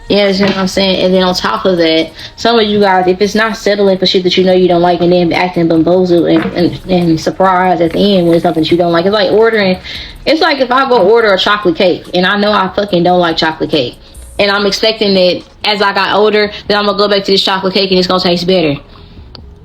Speaker 2: You understand what I'm saying? And then on top of that, some of you guys, if it's not settling for shit that you know you don't like, and then acting bamboozled and surprised at the end when it's something that you don't like, it's like ordering. It's like if I go order a chocolate cake and I know I fucking don't like chocolate cake, and I'm expecting that as I got older that I'm gonna go back to this chocolate cake and it's gonna taste better.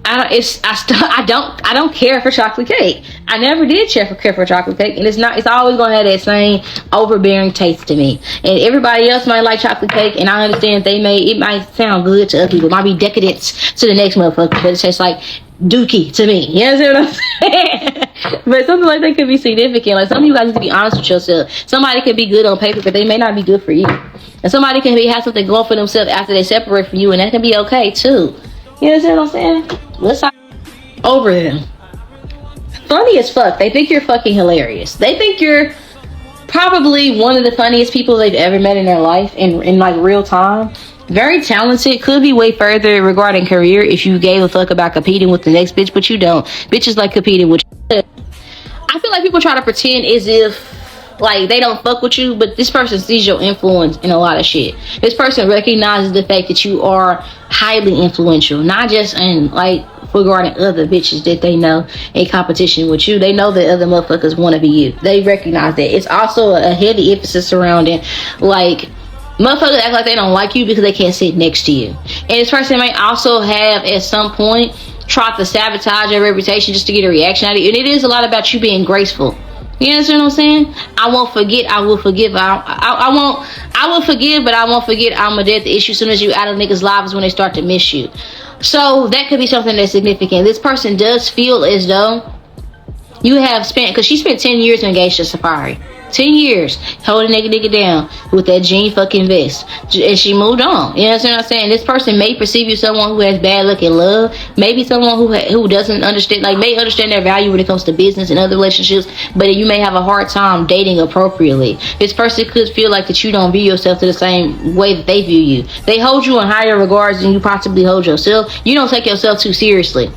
Speaker 2: I don't care for chocolate cake. I never did care for chocolate cake, and it's always gonna have that same overbearing taste to me. And everybody else might like chocolate cake, and I understand it might sound good to other people, it might be decadent to the next motherfucker, but it tastes like dookie to me. You understand what I'm saying? But something like that could be significant. Like, some of you guys need to be honest with yourself. Somebody could be good on paper, but they may not be good for you. And somebody can have something going for themselves after they separate from you, and that can be okay too. You understand what I'm saying? Let's talk over them. Funny as fuck. They think you're fucking hilarious. They think you're probably one of the funniest people they've ever met in their life in like real time. Very talented. Could be way further regarding career if you gave a fuck about competing with the next bitch, but you don't. Bitches like competing with you. I feel like people try to pretend as if like they don't fuck with you, but this person sees your influence in a lot of shit. This person recognizes the fact that you are highly influential, not just in like regarding other bitches that they know in competition with you. They know that other motherfuckers want to be you. They recognize that. It's also a heavy emphasis surrounding like motherfuckers act like they don't like you because they can't sit next to you. And this person may also have at some point tried to sabotage your reputation just to get a reaction out of you. And it is a lot about you being graceful. You understand what I'm saying? I won't forget, I will forgive. I will forgive, but I won't forget. I'm a death issue. As soon as you out of niggas' lives, when they start to miss you. So that could be something that's significant. This person does feel as though you have spent, because she spent 10 years engaged to Safari. 10 years holding nigga down with that jean fucking vest, and she moved on. You know what I'm saying? This person may perceive you someone who has bad luck in love, maybe someone who doesn't understand, like may understand their value when it comes to business and other relationships, but you may have a hard time dating appropriately. This person could feel like that you don't view yourself to the same way that they view you. They hold you in higher regards than you possibly hold yourself. You don't take yourself too seriously.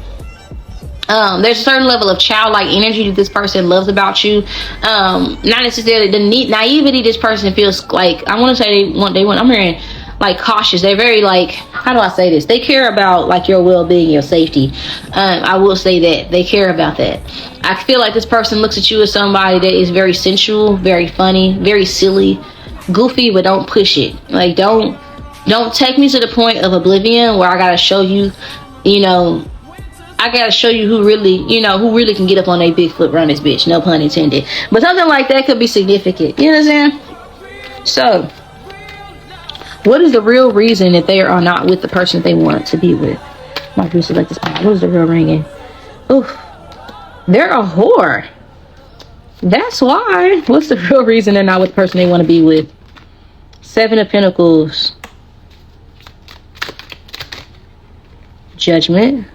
Speaker 2: There's a certain level of childlike energy that this person loves about you. Not necessarily the naivety this person feels like. I want to say I'm hearing like cautious. They're very like, how do I say this? They care about like your well-being, your safety. I will say that they care about that. I feel like this person looks at you as somebody that is very sensual, very funny, very silly, goofy, but don't push it. Like don't take me to the point of oblivion where I gotta show you, I gotta show you who really can get up on a big foot around this bitch. No pun intended. But something like that could be significant. You know what I'm saying? So, what is the real reason that they are not with the person they want to be with? My piece is like this. What is the real ringing? Oof. They're a whore. That's why. What's the real reason they're not with the person they want to be with? 7 of Pentacles. Judgment.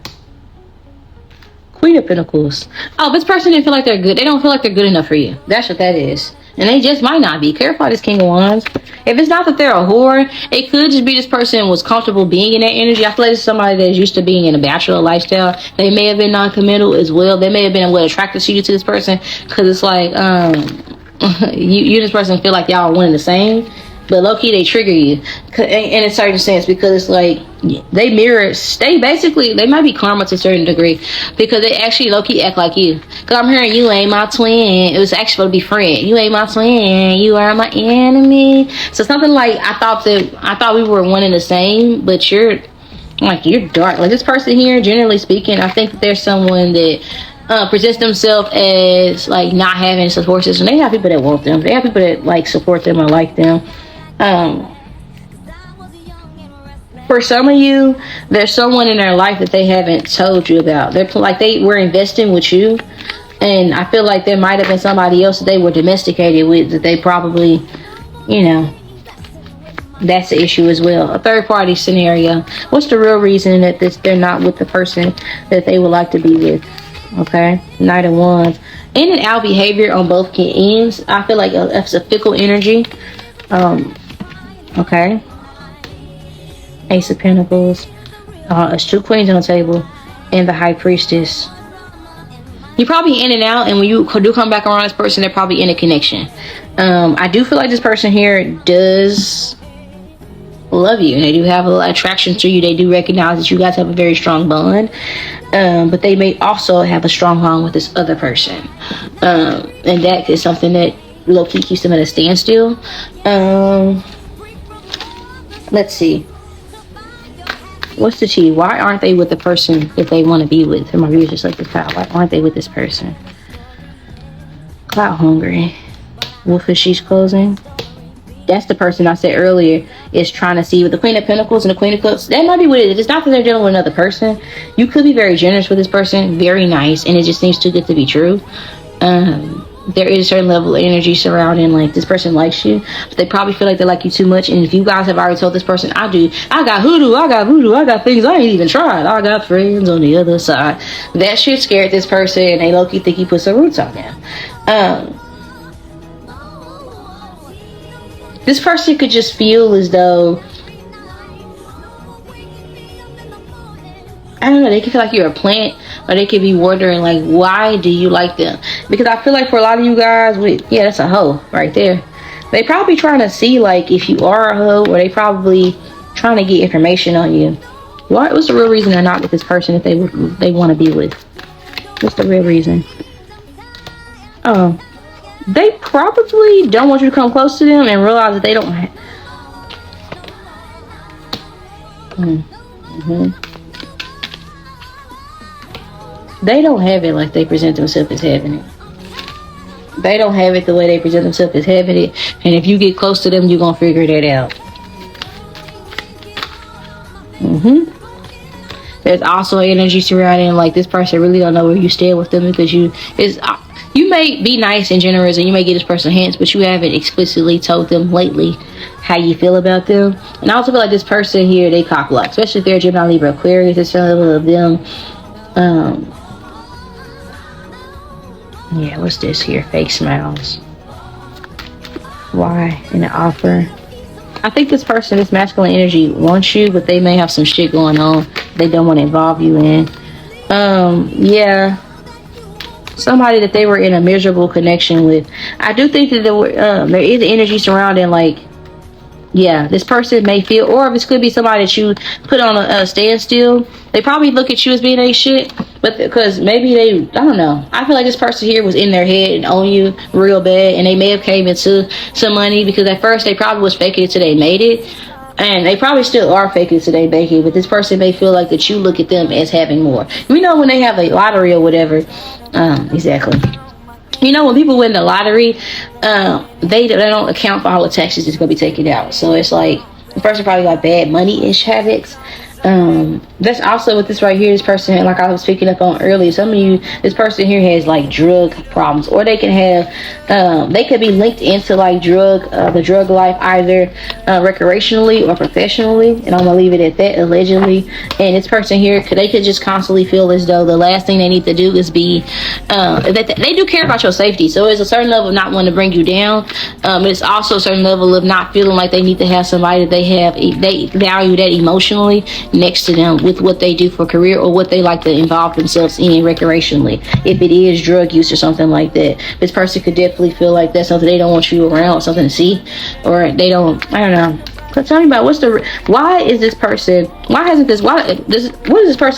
Speaker 2: Queen of Pentacles. Oh, this person didn't feel like they're good. They don't feel like they're good enough for you. That's what that is. And they just might not be. Careful of this King of Wands. If it's not that they're a whore, it could just be this person was comfortable being in that energy. I feel like it's somebody that's used to being in a bachelor lifestyle. They may have been non-committal as well. They may have been attracted to this person because it's like you this person feel like y'all are one and the same. but low-key they trigger you in a certain sense, because it's like they mirror, they might be karma to a certain degree, because they actually low-key act like you. Because I'm hearing you ain't my twin. It was actually supposed to be friend. You ain't my twin, you are my enemy. So something like, I thought we were one and the same, but you're dark. Like this person here, generally speaking, I think that there's someone that presents themselves as like not having a support system. They have people that want them. They have people that like support them or like them. For some of you, there's someone in their life that they haven't told you about. They're like they were investing with you, and I feel like there might have been somebody else that they were domesticated with that they probably, you know, that's the issue as well. A third party scenario. What's the real reason that they're not with the person that they would like to be with? Okay, Knight of Wands. In and out behavior on both ends. I feel like it's a fickle energy. Okay. Ace of Pentacles. It's 2 queens on the table, and the High Priestess. You're probably in and out, and when you do come back around this person, they're probably in a connection. I do feel like this person here does love you, and they do have a lot of attraction to you. They do recognize that you guys have a very strong bond, but they may also have a strong bond with this other person, and that is something that low-key keeps them at a standstill. Let's see, what's the tea? Why aren't they with the person that they want to be with? And my viewers just like this cloud. Why aren't they with this person? Cloud hungry. Wolf is she's closing. That's the person I said earlier is trying to see with the Queen of Pentacles and the Queen of Cups. That might be what it is. It's not that they're dealing with another person. You could be very generous with this person, very nice, and it just seems too good to be true. There is a certain level of energy surrounding, like, this person likes you, but they probably feel like they like you too much. And if you guys have already told this person, I got hoodoo, I got voodoo, I got things I ain't even tried, I got friends on the other side, that shit scared this person, and they low-key think you put some roots on them. This person could just feel as though, I don't know, they could feel like you're a plant, or they could be wondering, like, why do you like them? Because I feel like for a lot of you guys, yeah, that's a hoe right there. They probably trying to see, like, if you are a hoe, or they probably trying to get information on you. What's the real reason they're not with this person that they want to be with? What's the real reason? Oh, they probably don't want you to come close to them and realize that they don't they don't have it like they present themselves as having it. They don't have it the way they present themselves as having it. And if you get close to them, you're going to figure that out. There's also energy surrounding, like, this person really don't know where you stand with them, because you may be nice and generous, and you may get this person hints, but you haven't explicitly told them lately how you feel about them. And I also feel like this person here, they cock block, especially if they're Gemini, Libra, Aquarius. It's a level of them. Yeah, what's this here? Fake smiles. Why? In the offer. I think this person, this masculine energy, wants you, but they may have some shit going on they don't want to involve you in. Yeah. Somebody that they were in a miserable connection with. I do think that there is energy surrounding, like, yeah, this person may feel, or this could be somebody that you put on a standstill. They probably look at you as being a shit, but because maybe I don't know. I feel like this person here was in their head and own you real bad, and they may have came into some money, because at first they probably was faking it till they made it, and they probably still are faking it till they make it. But this person may feel like that you look at them as having more. You know, when they have a lottery or whatever, exactly. You know, when people win the lottery, they don't account for all the taxes that's going to be taken out. So it's like, the person probably got bad money-ish habits. That's also with this right here. This person, like I was picking up on earlier, some of you, this person here has like drug problems, or they can have, they could be linked into like the drug life, either recreationally or professionally. And I'm gonna leave it at that, allegedly. And this person here, they could just constantly feel as though the last thing they need to do is be, that they do care about your safety. So it's a certain level of not wanting to bring you down. It's also a certain level of not feeling like they need to have somebody that they value that emotionally next to them with what they do for career or what they like to involve themselves in recreationally. If it is drug use or something like that, this person could definitely feel like that's something they don't want you around, something to see, or they don't, I don't know. So tell me about what does this person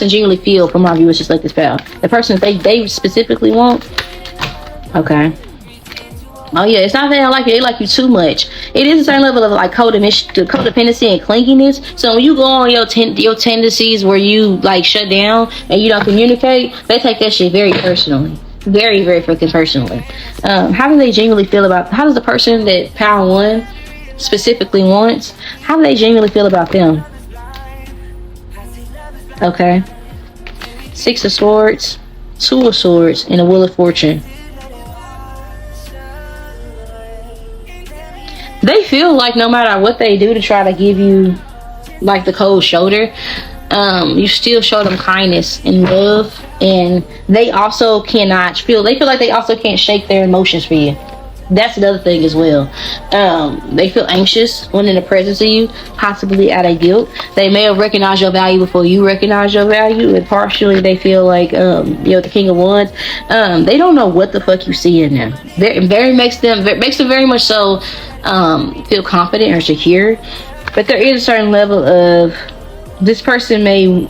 Speaker 2: genuinely feel from my viewers? Just like this pal, the person they specifically want. Okay. Oh yeah, it's not that I like you, they like you too much. It is a certain level of like codependency and clinginess. So when you go on your tendencies where you like shut down and you don't communicate, they take that shit very personally. Very, very freaking personally. How do they genuinely feel about, how does the person that Power One specifically wants, how do they genuinely feel about them? Okay. Six of Swords, Two of Swords, and a Wheel of Fortune. They feel like no matter what they do to try to give you like the cold shoulder, you still show them kindness and love, and they also they feel like they also can't shake their emotions for you. That's another thing as well. They feel anxious when in the presence of you, possibly out of guilt. They may have recognized your value before you recognize your value, and partially they feel like the King of Wands, they don't know what the fuck you see in them. It makes them very much so feel confident or secure, but there is a certain level of this person may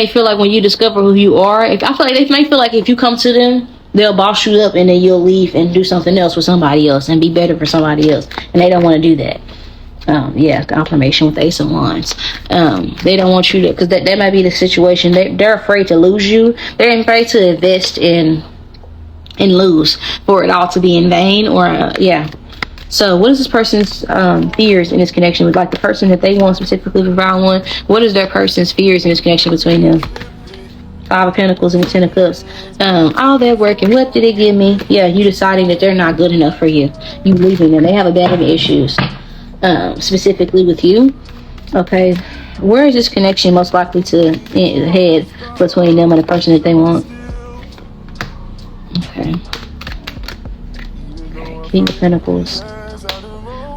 Speaker 2: feel like when you discover who you are, I feel like they may feel like if you come to them, they'll boss you up and then you'll leave and do something else with somebody else and be better for somebody else, and they don't want to do that. Confirmation with the Ace of Wands. They don't want you to, because that might be the situation. They're afraid to lose you. They're afraid to invest in and lose for it all to be in vain, or So what is this person's fears in this connection with, like, the person that they want specifically for Power One? What is their person's fears in this connection between them? Five of Pentacles and the Ten of Cups. All that work, and what did it give me? Yeah, you deciding that they're not good enough for you. You leaving them. They have abandonment issues, specifically with you. Okay, where is this connection most likely to head between them and the person that they want? Okay. King of Pentacles.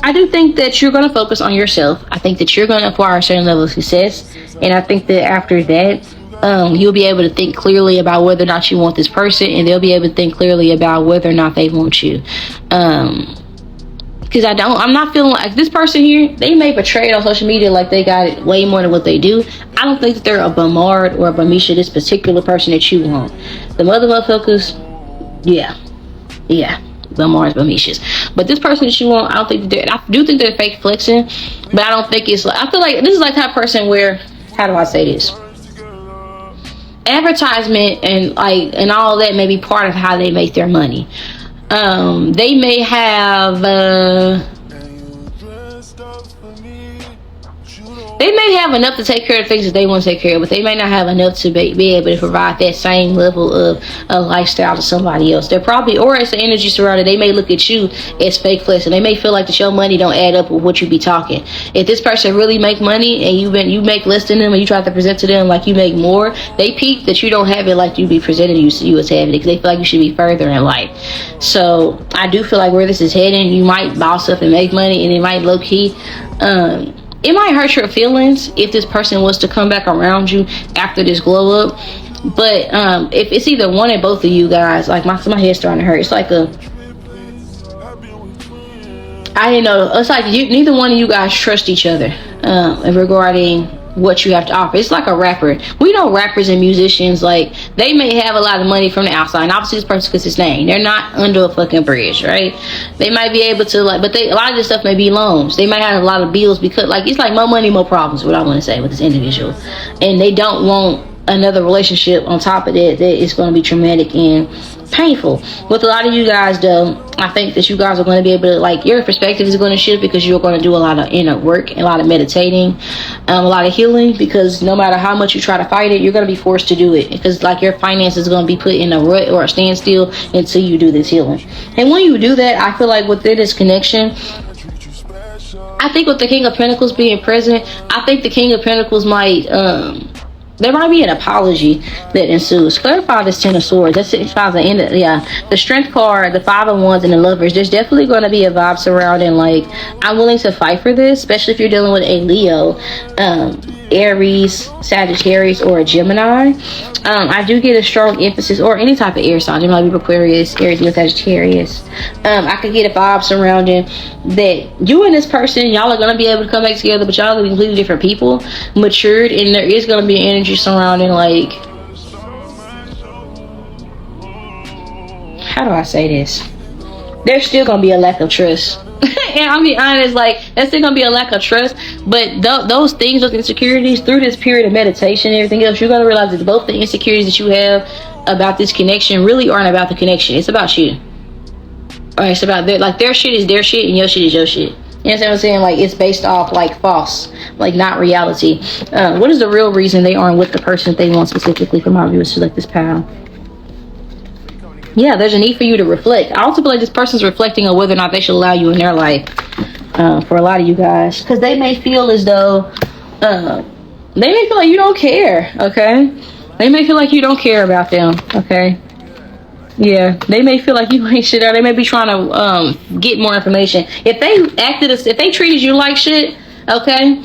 Speaker 2: I do think that you're going to focus on yourself. I think that you're going to acquire a certain level of success, and I think that after that, you'll be able to think clearly about whether or not you want this person, and they'll be able to think clearly about whether or not they want you. Because I'm not feeling like this person here, they may portray it on social media like they got it way more than what they do. I don't think that they're a Bernard or a Bamisha, this particular person that you want. The motherfuckers, yeah, the Mars Bamishas. But this person that you want, I do think they're fake flexing, but I don't think it's like, I feel like this is like that person where, how do I say this? Advertisement and all that may be part of how they make their money. They may have enough to take care of things that they want to take care of, but they may not have enough to be able to provide that same level of a lifestyle to somebody else. They're probably, or it's the energy surrounded, they may look at you as fake flex, and they may feel like that your money don't add up with what you be talking. If this person really make money and you make less than them, and you try to present to them like you make more, they peep that you don't have it like you be presented you as having it, because they feel like you should be further in life. So I do feel like where this is heading, you might boss up and make money, and it might low key it might hurt your feelings if this person was to come back around you after this glow up. But if it's either one or both of you guys, like my head's starting to hurt. It's like I didn't know. It's like neither one of you guys trust each other regarding what you have to offer. It's like a rapper. We know rappers and musicians, like, they may have a lot of money from the outside, and obviously this person could sustain. They're not under a fucking bridge, right? They might be able to, like, but a lot of this stuff may be loans. They might have a lot of bills, because, like, it's like more money, more problems, what I want to say with this individual. And they don't want another relationship on top of that is going to be traumatic and painful. With a lot of you guys, though, I think that you guys are going to be able to, like, your perspective is going to shift, because you're going to do a lot of inner work, a lot of meditating, a lot of healing, because no matter how much you try to fight it, you're going to be forced to do it, because, like, your finances is going to be put in a rut or a standstill until you do this healing. And when you do that, I feel like within this connection, I think with the King of Pentacles being present, I think the King of Pentacles might there might be an apology that ensues. Clarify this Ten of Swords. That signifies the end of, yeah, the Strength card, the Five of Wands, and the Lovers. There's definitely going to be a vibe surrounding, like, I'm willing to fight for this, especially if you're dealing with a Leo, Aries, Sagittarius, or a Gemini. I do get a strong emphasis, or any type of air sign, Gemini, Libra, Aquarius, Aries, Leo, Sagittarius. I could get a vibe surrounding that you and this person, y'all are going to be able to come back together, but y'all are going to be completely different people, matured, and there is going to be an energy surrounding, like, how do I say this? There's still going to be a lack of trust. And I'll be honest, like, there's still going to be a lack of trust, but those things, those insecurities, through this period of meditation and everything else, you're going to realize that both the insecurities that you have about this connection really aren't about the connection. It's about you. All right, it's about their shit is their shit and your shit is your shit. You know what I'm saying? Like, it's based off, like, false, like, not reality. What is the real reason they aren't with the person that they want specifically? For my viewers, select this pile. Yeah, there's a need for you to reflect. I also feel like this person's reflecting on whether or not they should allow you in their life. For a lot of you guys, because they may feel as though they may feel like you don't care. Okay, they may feel like you don't care about them. Okay. Yeah, they may feel like you ain't shit out. They may be trying to get more information. If they treated you like shit, okay,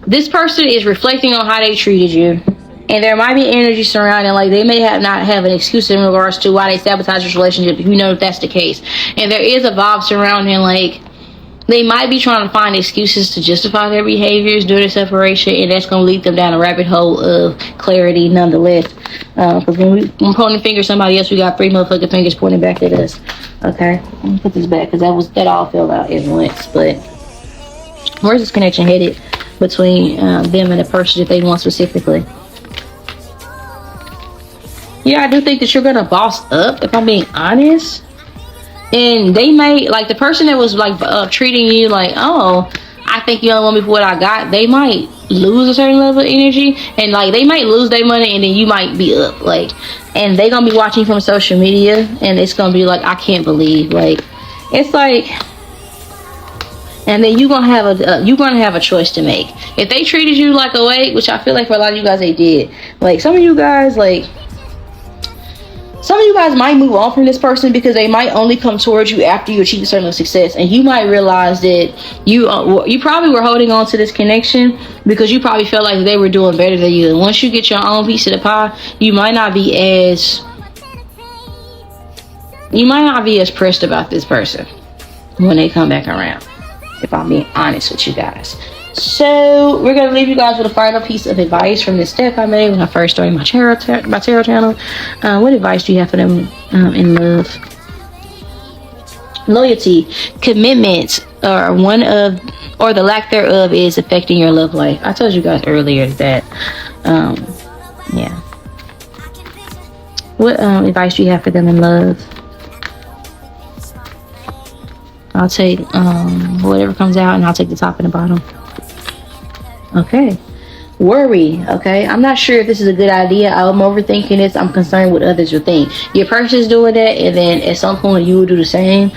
Speaker 2: this person is reflecting on how they treated you, and there might be energy surrounding, like, they may not have an excuse in regards to why they sabotage this relationship, if you know if that's the case. And there is a vibe surrounding, like, they might be trying to find excuses to justify their behaviors during the separation, and that's going to lead them down a rabbit hole of clarity nonetheless. Because when we're pointing fingers at somebody else, we got 3 motherfucking fingers pointing back at us. Okay, let me put this back, because that all fell out at once. But where's this connection headed between them and the person that they want specifically? Yeah, I do think that you're going to boss up, if I'm being honest. And they may, like, the person that was, like, treating you like, oh, I think you don't want me for what I got, they might lose a certain level of energy, and, like, they might lose their money, and then you might be up, like, and they gonna be watching from social media, and it's gonna be like, I can't believe, like, it's like, and then you're gonna have a choice to make. If they treated you like a weight, which I feel like for a lot of you guys they did, like, some of you guys, like, some of you guys might move on from this person because they might only come towards you after you achieve a certain success, and you might realize that you probably were holding on to this connection because you probably felt like they were doing better than you. And once you get your own piece of the pie, you might not be as pressed about this person when they come back around, if I'm being honest with you guys. So we're gonna leave you guys with a final piece of advice from this step I made when I first started my tarot channel. What advice do you have for them in love? Loyalty, commitment, or the lack thereof is affecting your love life. I told you guys earlier that, yeah. What advice do you have for them in love? I'll take whatever comes out, and I'll take the top and the bottom. Okay. Worry. Okay, I'm not sure if this is a good idea. I'm overthinking this. I'm concerned what others will think. Your person's doing that, and then at some point you will do the same.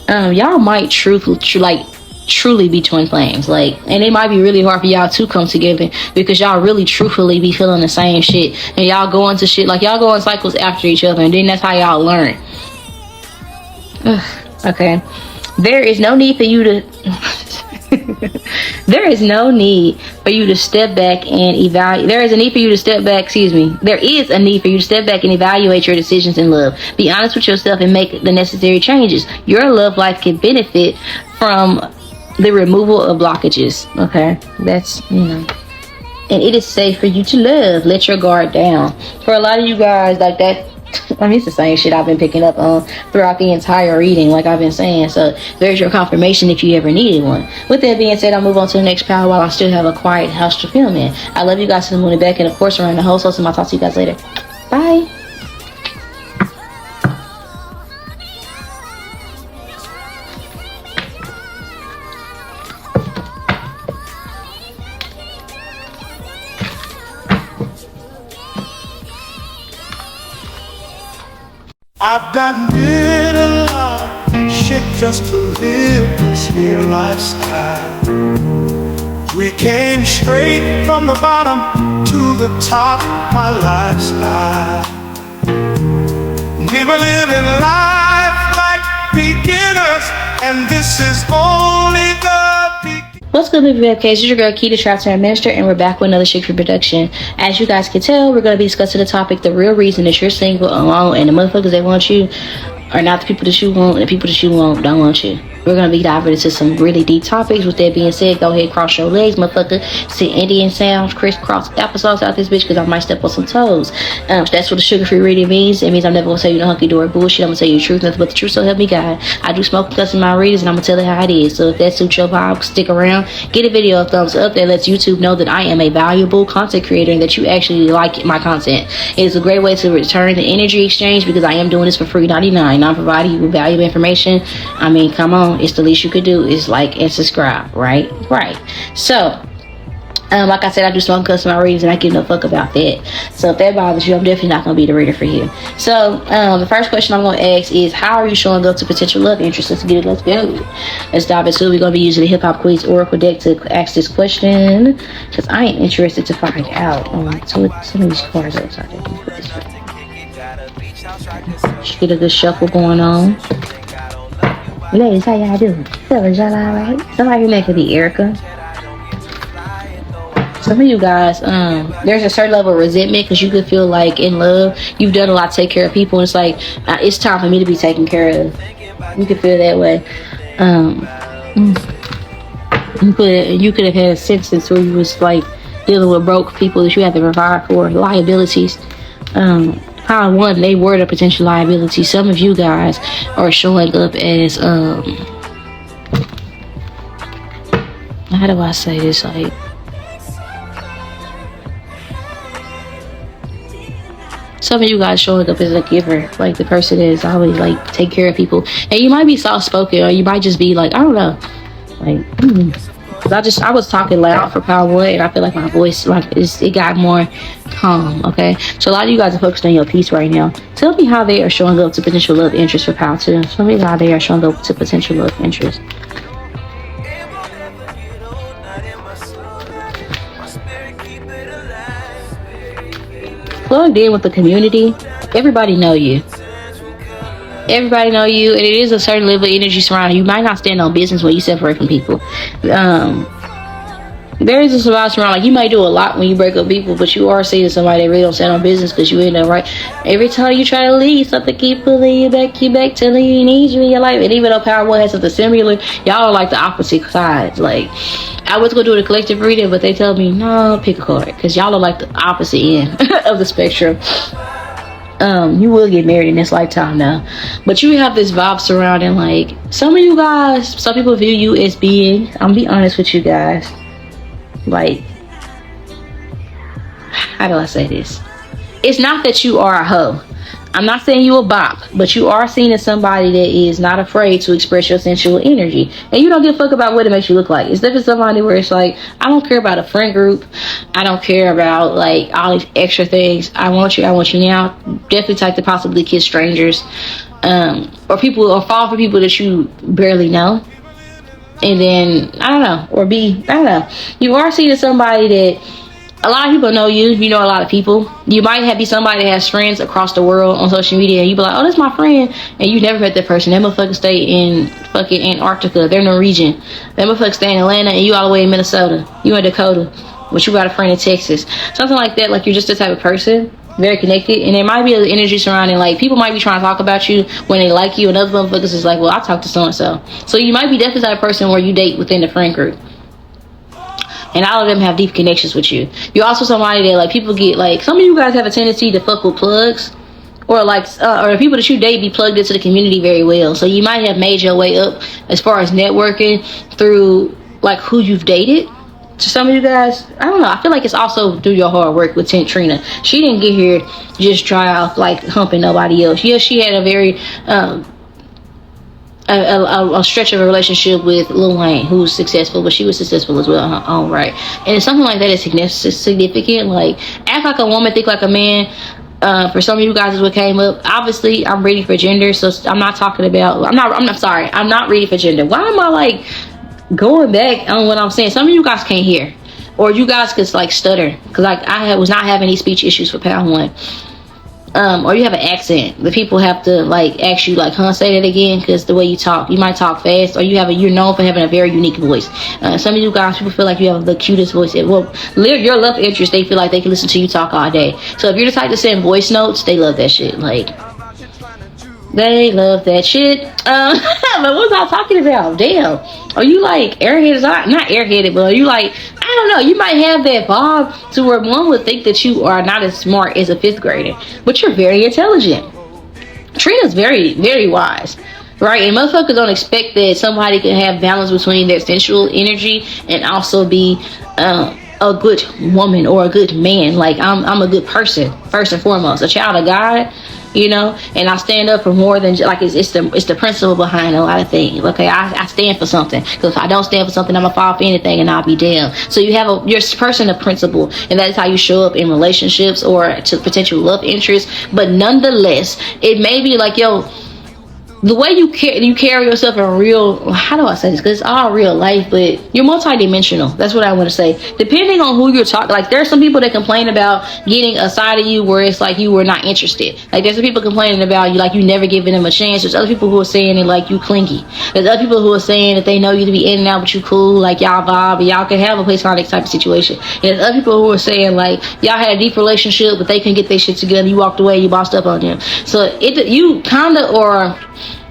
Speaker 2: Y'all might truly be twin flames, like, and it might be really hard for y'all to come together because y'all really truthfully be feeling the same shit, and y'all go into shit, like, y'all go in cycles after each other, and then that's how y'all learn. Okay, there is no need for you to there is no need for you to step back and evaluate. There is a need for you to step back, there is a need for you to step back and evaluate your decisions in love. Be honest with yourself and make the necessary changes. Your love life can benefit from the removal of blockages. Okay, that's, and it is safe for you to love. Let your guard down. For a lot of you guys, like, that, I mean, it's the same shit I've been picking up on throughout the entire reading, like I've been saying. So there's your confirmation if you ever needed one. With that being said, I'll move on to the next pile while I still have a quiet house to film in. I love you guys to the moon and back, and of course around the whole source, and I'll talk to you guys later. Bye.
Speaker 1: I've done did a lot shit just to live this here lifestyle. We came straight from the bottom to the top, my lifestyle. We were living life like beginners, and this is only the beginning.
Speaker 2: What's good, baby webcast? It's your girl 𝒮𝓂𝓒𝓂𝓅 Minister, and we're back with another Chick Free production. As you guys can tell, we're going to be discussing the topic, the real reason that you're single, alone, and the motherfuckers that want you are not the people that you want, and the people that you want don't want you. We're going to be diving into some really deep topics. With that being said, go ahead, cross your legs, motherfucker. See Indian sounds, crisscross applesauce out this bitch, because I might step on some toes. That's what the sugar-free reading means. It means I'm never going to tell you no hunky-dory bullshit. I'm going to tell you the truth, nothing but the truth, so help me God. I do smoke and cuss in my readings, and I'm going to tell it how it is. So if that suits your vibe, stick around. Get a video a thumbs up. That lets YouTube know that I am a valuable content creator and that you actually like my content. It is a great way to return the energy exchange, because I am doing this for free 99. I'm providing you with valuable information. I mean, come on. It's the least you could do is like and subscribe, right? So like I said, I do smoke customer readings, and I give no fuck about that. So if that bothers you, I'm definitely not going to be the reader for you. So the first question I'm going to ask is, how are you showing up to potential love interest? Let's get it. Let's go. Let's dive into it. We're going to be using the Hip Hop Quiz Oracle deck to ask this question, because I am interested to find out. Some of these cards are sorry. Get a good shuffle going on. Ladies, how y'all doing? Fellas, y'all alright? Somebody here could be Erica. Some of you guys, there's a certain level of resentment, because you could feel like in love, you've done a lot to take care of people, and it's like, it's time for me to be taken care of. You could feel that way. You could have had a sentence where you was like dealing with broke people that you had to provide for, liabilities. Power one, they were the potential liability. Some of you guys are showing up as how do I say this? Like, some of you guys showing up as a giver, like the person that is always like take care of people. And you might be soft spoken, or you might just be like, I don't know, like I was talking loud for power one, and I feel like my voice it got more calm. Okay, so a lot of you guys are focused on your peace right now. Tell me how they are showing up to potential love interest for power two. Tell me how they are showing up to potential love interest. Plugged in with the community. Everybody know you. Everybody know you, and it is a certain level of energy surrounding you. You might not stand on business when you separate from people. There is a survival around, like you might do a lot when you break up people, but you are seeing somebody that really don't stand on business, because you end up right. Every time you try to leave, something keep pulling you back, telling you need you in your life. And even though Power One has something similar, y'all are like the opposite sides. Like, I was gonna do the collective reading, but they tell me no, pick a card, because y'all are like the opposite end of the spectrum. You will get married in this lifetime now, but you have this vibe surrounding, like, some of you guys, some people view you as being, I'm gonna be honest with you guys, like, how do I say this? It's not that you are a hoe. I'm not saying you a bop, but you are seen as somebody that is not afraid to express your sensual energy, and you don't give a fuck about what it makes you look like. It's definitely somebody where it's like, I don't care about a friend group, I don't care about like all these extra things. I want you now. Definitely type to possibly kiss strangers, or people, or fall for people that you barely know, and then I don't know. You are seen as somebody that a lot of people know you. You know a lot of people. You might be somebody that has friends across the world on social media, and you be like, oh, that's my friend, and you never met that person. That motherfucker stay in fucking Antarctica. They're Norwegian. That motherfucker stay in Atlanta, and you all the way in Minnesota. You in Dakota, but you got a friend in Texas. Something like that. Like, you're just the type of person, very connected, and there might be an energy surrounding, like, people might be trying to talk about you when they like you, and other motherfuckers is like, well, I talk to so-and-so. So you might be definitely the type of person where you date within the friend group, and all of them have deep connections with you. You're also somebody that, like, people get, like, some of you guys have a tendency to fuck with plugs, or like, or the people that you date be plugged into the community very well. So you might have made your way up as far as networking through, like, who you've dated. To some of you guys, I don't know, I feel like it's also through your hard work with 𝒮𝓒𝓒𝓒𝓒. She didn't get here just try out like humping nobody else. Yes, she had a very a stretch of a relationship with Lil Wayne, who's successful, but she was successful as well in her own right. And it's something like that is significant. Like, act like a woman, think like a man. For some of you guys is what came up. Obviously, I'm reading for gender, so I'm not talking about, I'm not reading for gender. Why am I like going back on what I'm saying, some of you guys can't hear, or you guys could like stutter, because like was not having any speech issues for pound one. Or you have an accent. The people have to like ask you like, huh, say that again, because the way you talk, you might talk fast, or you're known for having a very unique voice. Some of you guys, people feel like you have the cutest voice. Well, your love interest, they feel like they can listen to you talk all day. So if you're the type to send voice notes, they love that shit. Like, they love that shit. But what was I talking about? Damn. Are you like airheaded? Not airheaded, but are you like, I don't know, you might have that vibe to where one would think that you are not as smart as a 5th grader, but you're very intelligent. Trina's very, very wise, right? And motherfuckers don't expect that somebody can have balance between their sensual energy and also be a good woman or a good man. Like, I'm a good person, first and foremost, a child of God, you know, and I stand up for more than like it's the principle behind a lot of things. Okay, I stand for something, because if I don't stand for something, I'm gonna fall for anything and I'll be damned. So you have your person of principle, and that is how you show up in relationships or to potential love interests. But nonetheless, it may be like, yo, the way you carry yourself in real, how do I say this, because it's all real life, but you're multidimensional. That's what I want to say. Depending on who you're talking, like there's some people that complain about getting a side of you where it's like you were not interested. Like there's some people complaining about you like you never giving them a chance. There's other people who are saying it like you clingy. There's other people who are saying that they know you to be in and out, but you cool, like y'all vibe, and y'all can have a platonic type of situation. And there's other people who are saying like y'all had a deep relationship, but they couldn't get their shit together. You walked away, you bossed up on them. So you kind of are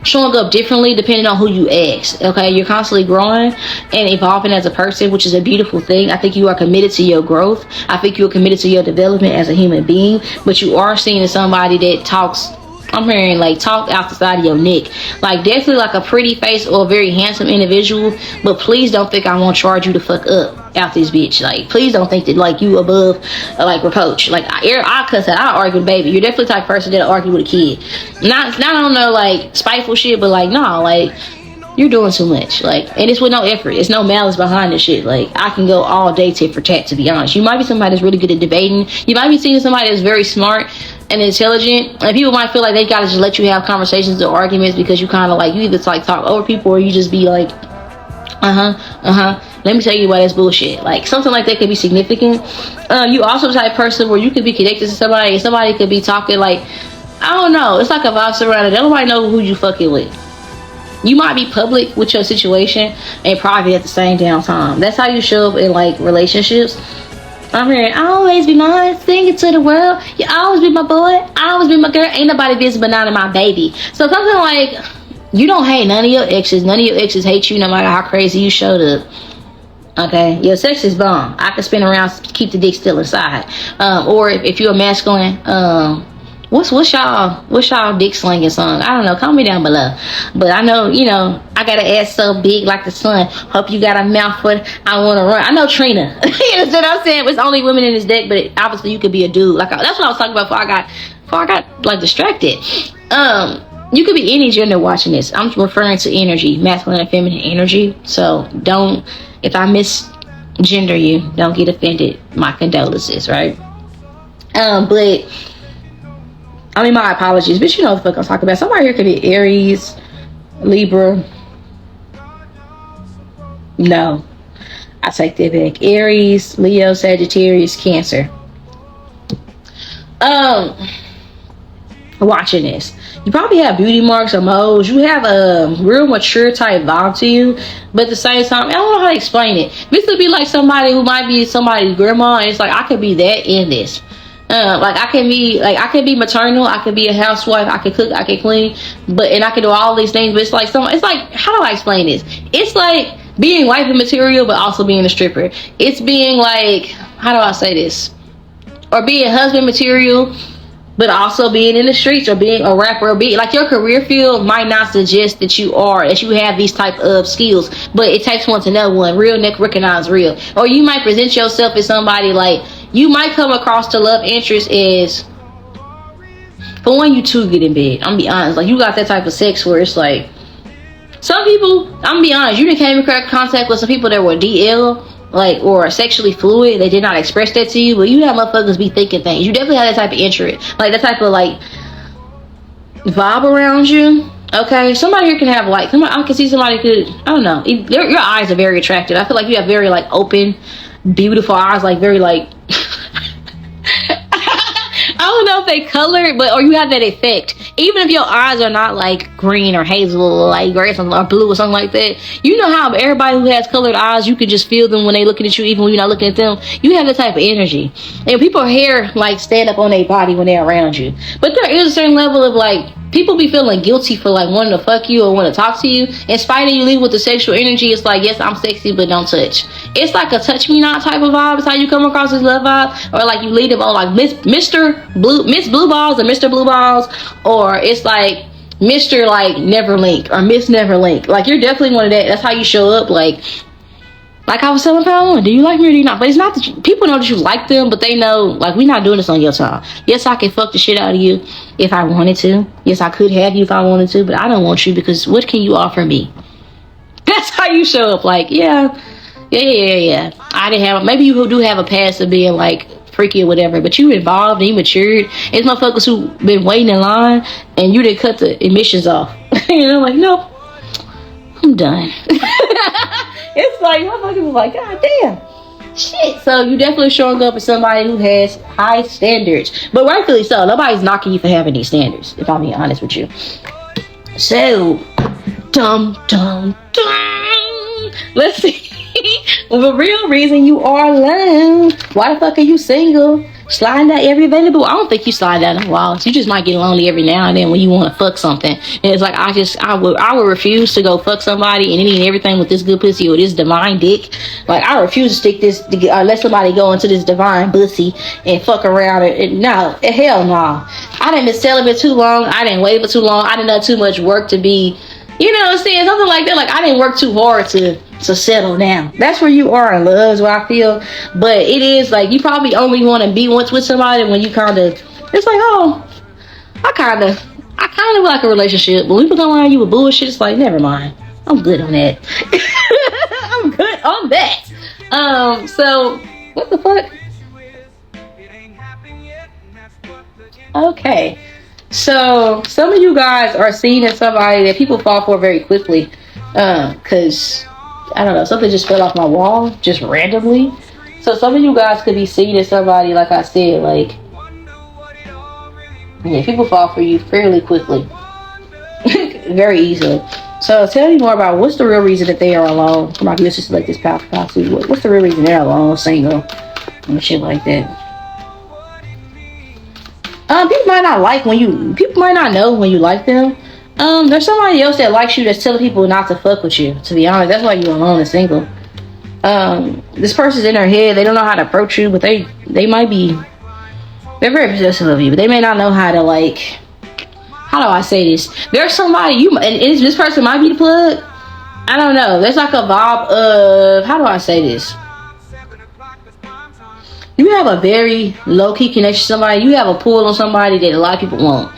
Speaker 2: showing up differently depending on who you ask. Okay, you're constantly growing and evolving as a person, which is a beautiful thing. I think you are committed to your growth. I think you're committed to your development as a human being, but you are seen as somebody that talks, I'm hearing like talk out the side of your neck. Like definitely like a pretty face or a very handsome individual, but please don't think I won't charge you to fuck up out this bitch. Like please don't think that like you above like reproach. Like I cuss out, I argue with baby. You're definitely the type of person that'll argue with a kid. Not on no like spiteful shit, but like no, like you're doing too much. Like, and it's with no effort. It's no malice behind this shit. Like I can go all day tit for tat, to be honest. You might be somebody that's really good at debating. You might be seeing somebody that's very smart and intelligent, and people might feel like they gotta just let you have conversations or arguments because you kind of like, you either like talk over people or you just be like let me tell you why that's bullshit. Like something like that could be significant. You also the type of person where you could be connected to somebody and somebody could be talking like, I don't know, it's like a vibe surrounded. Nobody know who you fucking with. You might be public with your situation and private at the same damn time. That's how you show up in like relationships. I'm hearing, I always be mine, sing it to the world. You always be my boy, I always be my girl. Ain't nobody business but not in my baby. So something like, you don't hate none of your exes. None of your exes hate you no matter how crazy you showed up. Okay, your sex is bomb. I can spin around, keep the dick still inside. Or if you're a masculine, what's y'all dick slinging song? I don't know, comment down below. But I know, you know, I got an ass so big like the sun. Hope you got a mouth for it. I want to run. I know Trina. You know what I'm saying? It's only women in this deck, but obviously you could be a dude. Like that's what I was talking about before I got like distracted. You could be any gender watching this. I'm referring to energy, masculine and feminine energy. So don't, if I misgender you, don't get offended. My condolences, right? But I mean, my apologies, but you know what the fuck I'm talking about. Somebody here could be Aries, Libra. No, I take that back. Aries, Leo, Sagittarius, Cancer. Watching this, you probably have beauty marks or moles. You have a real mature type vibe to you, but at the same time, I don't know how to explain it. This could be like somebody who might be somebody's grandma, and it's like I could be that in this. Like I can be maternal, I could be a housewife, I could cook, I could clean, and I can do all these things. But it's like how do I explain this? It's like being wifey material, but also being a stripper. It's being like, how do I say this? Or being husband material, but also being in the streets, or being a rapper, or being like your career field might not suggest that you have these type of skills, but it takes one to know one. Real neck recognize real. Or you might present yourself as somebody like, you might come across the love interest as, for one, you too good in bed. I'm gonna be honest, like you got that type of sex where it's like, some people, I'm gonna be honest, you done came in contact with some people that were DL, like, or sexually fluid. They did not express that to you, but you have motherfuckers be thinking things. You definitely have that type of interest, like that type of like vibe around you. Okay, somebody here can have like, I can see somebody could, I don't know, your eyes are very attractive. I feel like you have very like open, beautiful eyes, like very like I don't know if they colored, but or you have that effect. Even if your eyes are not like green or hazel or like gray or something, or blue or something like that, you know how everybody who has colored eyes, you can just feel them when they looking at you, even when you're not looking at them. You have that type of energy, and people hair like stand up on their body when they're around you. But there is a certain level of like, people be feeling guilty for like wanting to fuck you or want to talk to you. In spite of you leave with the sexual energy, it's like, yes, I'm sexy, but don't touch. It's like a touch me not type of vibe. It's how you come across as love vibe. Or like you lead them on like Miss Blue Balls or Mr. Blue Balls. Or it's like Mr. like Neverlink or Miss Neverlink. Like you're definitely one of that. That's how you show up. Like I was telling Paolo, do you like me or do you not? But it's not that people know that you like them, but they know, like, we're not doing this on your time. Yes, I can fuck the shit out of you if I wanted to. Yes, I could have you if I wanted to, but I don't want you because what can you offer me? That's how you show up. Like, yeah. I didn't have, maybe you do have a past of being like freaky or whatever, but you involved and you matured. It's motherfuckers who been waiting in line and you didn't cut the emissions off. You know, like, nope, I'm done. It's like, motherfuckers was like, God damn. Shit. So you definitely showing up as somebody who has high standards. But rightfully so. Nobody's knocking you for having these standards, if I'm being honest with you. So, let's see. The real reason you are alone. Why the fuck are you single? Sliding down every available. I don't think you slide down the walls. You just might get lonely every now and then when you want to fuck something. And it's like, I would refuse to go fuck somebody and any and everything with this good pussy or this divine dick. Like, I refuse to stick this, let somebody go into this divine pussy and fuck around it. No, hell no. I didn't been celibate too long. I didn't wait for too long. I didn't have too much work to be, you know what I'm saying? Something like that. Like, I didn't work too hard to settle down. That's where you are in love, is what I feel. But it is like, you probably only want to be once with somebody when you kind of, it's like, oh, I kind of like a relationship. But when people come around you with bullshit, it's like, never mind. I'm good on that. I'm good on that. So, what the fuck? Okay. So, some of you guys are seen as somebody that people fall for very quickly. Because I don't know, something just fell off my wall just randomly. So some of you guys could be seen as somebody, like I said, like, yeah, people fall for you fairly quickly. Very easily. So tell me more about what's the real reason that they are alone. Come on, let's just like this possibly. What's the real reason they're alone, single, and shit like that. People might not like people might not know when you like them. There's somebody else that likes you that's telling people not to fuck with you, to be honest. That's why you're alone and single. This person's in their head. They don't know how to approach you, but they might be, they're very possessive of you, but they may not know how to, like, how do I say this? There's somebody, and this person might be the plug. I don't know. There's like a vibe of, how do I say this? You have a very low-key connection to somebody. You have a pull on somebody that a lot of people won't.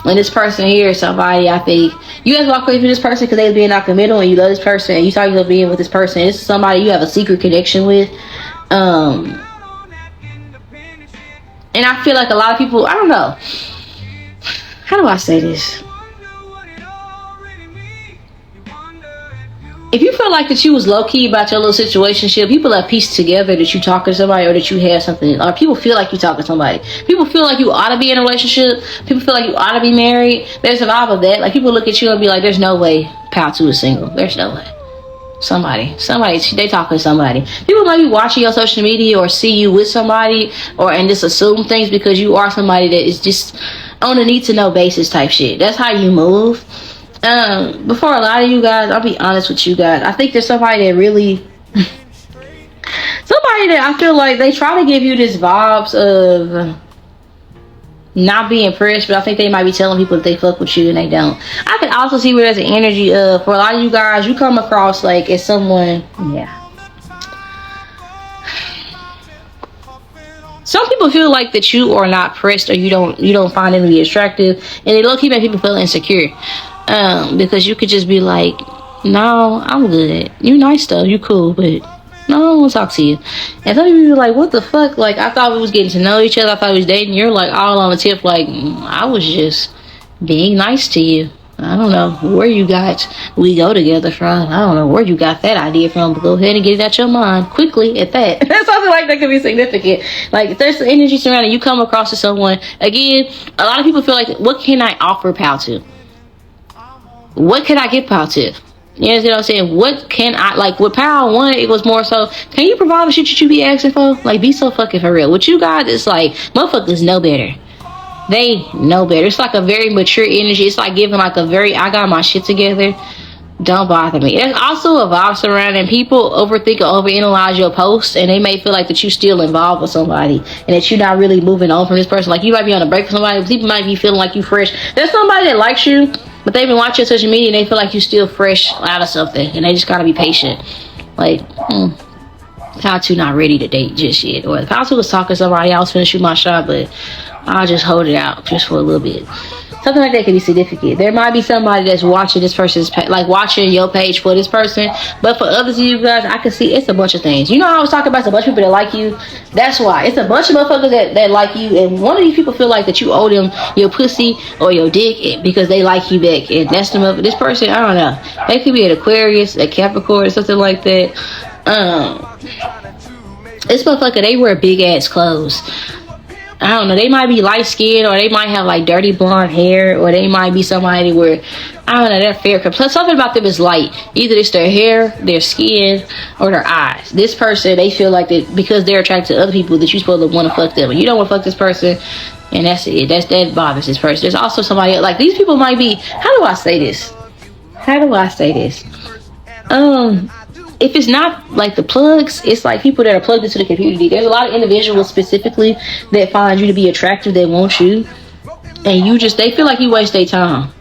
Speaker 2: And this person here is somebody, I think, you guys walk away from this person because they're being non-committal and you love this person and you thought you were being with this person. This is somebody you have a secret connection with. And I feel like a lot of people, I don't know. How do I say this? If you feel like that you was low-key about your little situationship, people have pieced together that you talking to somebody or that you have something, or people feel like you talking to somebody. People feel like you ought to be in a relationship. People feel like you ought to be married. There's a vibe of that. Like, people look at you and be like, there's no way 𝒮𝓭 is single. There's no way. Somebody, they talking to somebody. People might be watching your social media or see you with somebody and just assume things because you are somebody that is just on a need-to-know basis type shit. That's how you move. Before a lot of you guys, I'll be honest with you guys, I think there's somebody that really somebody that I feel like they try to give you this vibes of not being pressed, but I think they might be telling people that they fuck with you and they don't. I can also see where there's an energy of, for a lot of you guys, you come across like as someone, yeah. Some people feel like that you are not pressed or you don't find them to be attractive, and they low-key make people feel insecure. Because you could just be like, no, I'm good. You nice though, you cool, but no, I don't want to talk to you. And some people be like, what the fuck? Like, I thought we was getting to know each other. I thought we was dating. You're like all on the tip, like, I was just being nice to you. I don't know where you got we go together from. I don't know where you got that idea from, but go ahead and get it out your mind quickly at that. Something like that could be significant. Like, if there's some energy surrounding you, come across to someone. Again, a lot of people feel like, what can I offer Pal to? What can I get Pal to? You know what I'm saying? What can I, like, with Pal 1, it was more so, can you provide the shit that you be asking for? Like, be so fucking for real. With you guys, it's like, motherfuckers know better. They know better. It's like a very mature energy. It's like giving like a very, I got my shit together, don't bother me. There's also a vibe surrounding people overthink or overanalyze your posts, and they may feel like that you still involved with somebody and that you're not really moving on from this person. Like, you might be on a break with somebody, people might be feeling like you fresh. There's somebody that likes you, but they've been watching social media and they feel like you still fresh out of something, and they just gotta be patient. Like, Pal 2 not ready to date just yet, or Pal 2 was talking to somebody else, finna shoot my shot, but I'll just hold it out just for a little bit. Something like that could be significant. There might be somebody that's watching this person's like watching your page for this person, but for others of you guys, I can see it's a bunch of things. You know how I was talking about, it's a bunch of people that like you. That's why it's a bunch of motherfuckers that like you, and one of these people feel like that you owe them your pussy or your dick because they like you back, and that's the mother. This person, I don't know. They could be an Aquarius, a Capricorn, or something like that. This motherfucker, they wear big ass clothes. I don't know, they might be light skinned, or they might have like dirty blonde hair, or they might be somebody where, I don't know, they're fair. Plus, something about them is light. Either it's their hair, their skin, or their eyes. This person, they feel like that because they're attracted to other people that you're supposed to want to fuck them. And you don't want to fuck this person, and that's it. That bothers this person. There's also somebody, like, these people might be, how do I say this? If it's not like the plugs, it's like people that are plugged into the community. There's a lot of individuals specifically that find you to be attractive, that want you, and they feel like you waste their time.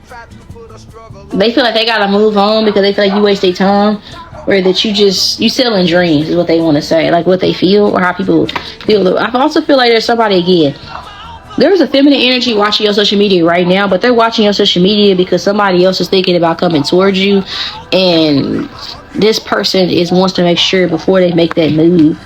Speaker 2: They feel like they gotta move on because they feel like you waste their time, or that you selling dreams is what they want to say, like what they feel or how people feel. I also feel like there's somebody, again, there's a feminine energy watching your social media right now, but they're watching your social media because somebody else is thinking about coming towards you, and this person wants to make sure before they make that move.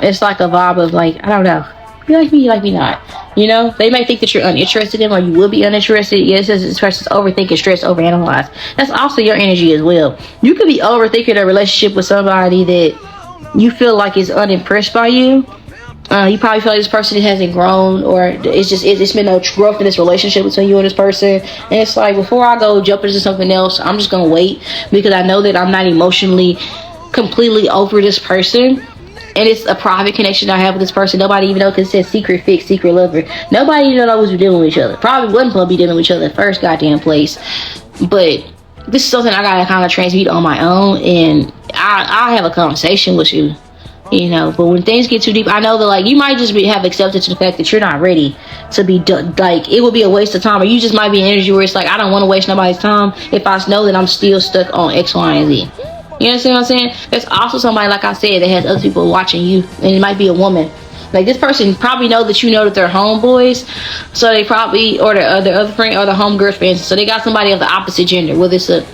Speaker 2: It's like a vibe of like, I don't know, you like me not. You know, they may think that you're uninterested in, or you will be uninterested. Yes, this person's overthinking, stress, overanalyze. That's also your energy as well. You could be overthinking a relationship with somebody that you feel like is unimpressed by you. You probably feel like this person hasn't grown, or it's been no growth in this relationship between you and this person. And it's like, before I go jump into something else, I'm just gonna wait because I know that I'm not emotionally completely over this person. And it's a private connection I have with this person. Nobody even knows, because it says secret fix, secret lover. Nobody even knows we're dealing with each other. Probably wasn't gonna be dealing with each other in the first goddamn place. But this is something I gotta kind of transmute on my own, and I have a conversation with you. You know, but when things get too deep, I know that, like, you might just have accepted to the fact that you're not ready to be done. Like, it would be a waste of time, or you just might be in energy where it's like, I don't want to waste nobody's time if I know that I'm still stuck on X, Y, and Z. You understand what I'm saying? There's also somebody, like I said, that has other people watching you, and it might be a woman. Like, this person probably know that you know that they're homeboys, so they probably, or their other friend, or the homegirl friends, so they got somebody of the opposite gender, whether it's or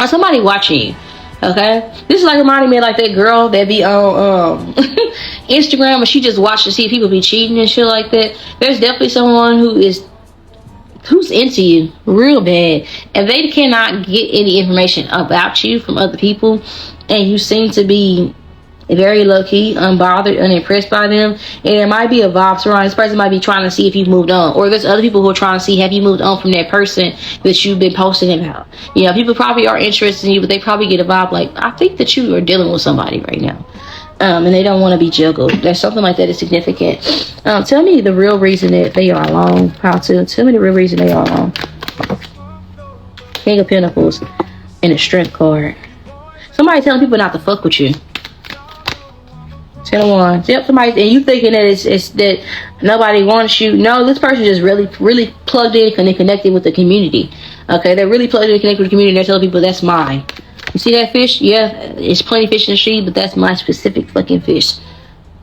Speaker 2: somebody watching you. Okay, this is like reminding me of like that girl that be on Instagram, and she just watch to see if people be cheating and shit like that. There's definitely someone who's into you real bad, and they cannot get any information about you from other people, and you seem to be very low-key, unbothered, unimpressed by them. And there might be a vibe surrounding this person. Might be trying to see if you've moved on, or there's other people who are trying to see, have you moved on from that person that you've been posting about. You know, people probably are interested in you, but they probably get a vibe like, I think that you are dealing with somebody right now, and they don't want to be juggled. There's something like that is significant. Tell me the real reason that they are alone. Tell me the real reason they are alone. King of Pentacles and a Strength card. Somebody telling people not to fuck with you. 10 of Wands. Yep, somebody, and you thinking that it's that nobody wants you. No, this person is really plugged in and connected with the community. Okay, they're really plugged in and connected with the community. They're telling people, that's mine. You see that fish? Yeah, it's plenty of fish in the sea, but that's my specific fucking fish.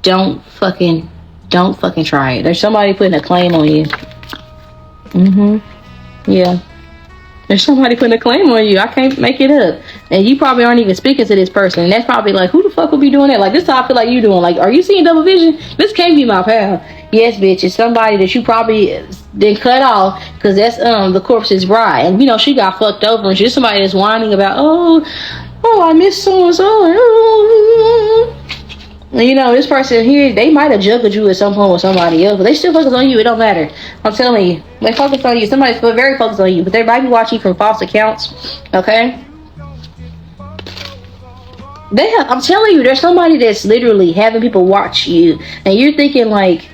Speaker 2: Don't fucking try it. There's somebody putting a claim on you. Yeah. There's somebody putting a claim on you. I can't make it up. and you probably aren't even speaking to this person. And that's probably like, who the fuck would be doing that? Like, this is how I feel like you doing. Like, are you seeing double vision? This can't be my pal. Yes, bitch, it's somebody that you probably then cut off because that's the corpse's bride, and you know she got fucked over, and she's somebody that's whining about, oh, I miss so and so. You know, this person here, they might have juggled you at some point with somebody else, but they still focus on you. It don't matter. I'm telling you, they focus on you. Somebody's very focused on you, but they might be watching you from false accounts. Okay. I'm telling you, there's somebody that's literally having people watch you, and you're thinking like,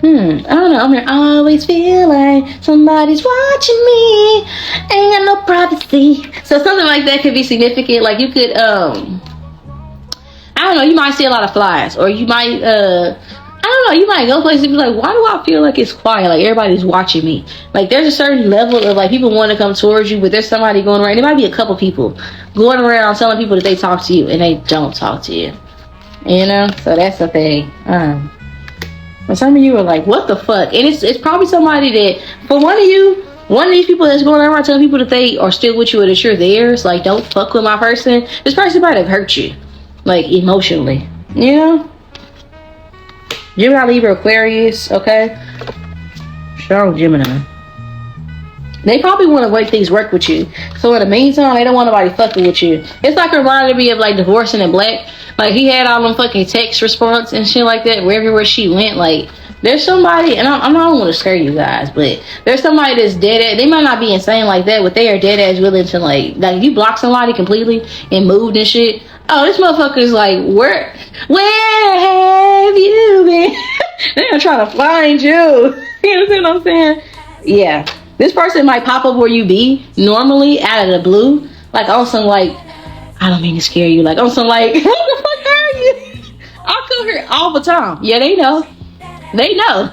Speaker 2: I don't know. I always feel like somebody's watching me. Ain't got no privacy. So something like that could be significant. Like you could, I don't know. You might see a lot of flies, or you might, I don't know. You might go places and be like, why do I feel like it's quiet? Like everybody's watching me. Like there's a certain level of like people want to come towards you, but there's somebody going around. There might be a couple people going around telling people that they talk to you, and they don't talk to you. You know, so that's the thing. And some of you are like, what the fuck? And it's probably somebody that, for one of these people that's going around telling people that they are still with you or that you're theirs, like, don't fuck with my person. This person might have hurt you, like, emotionally. You know? Gemini, Libra, Aquarius, okay? Strong Gemini. They probably want to make things work with you. So in the meantime, they don't want nobody fucking with you. It's like reminding me of like Divorcing in Black. Like he had all them fucking text response and shit like that. Wherever she went, like there's somebody, and I don't want to scare you guys, but there's somebody that's dead at. They might not be insane like that, but they are dead ass willing to like you block somebody completely and moved and shit. Oh, this motherfucker's like, where have you been? They're trying to find you. You know what I'm saying? Yeah. This person might pop up where you be normally out of the blue. Like on some like, I don't mean to scare you. Like on some like, who the fuck are you? I come here all the time. Yeah, they know. They know.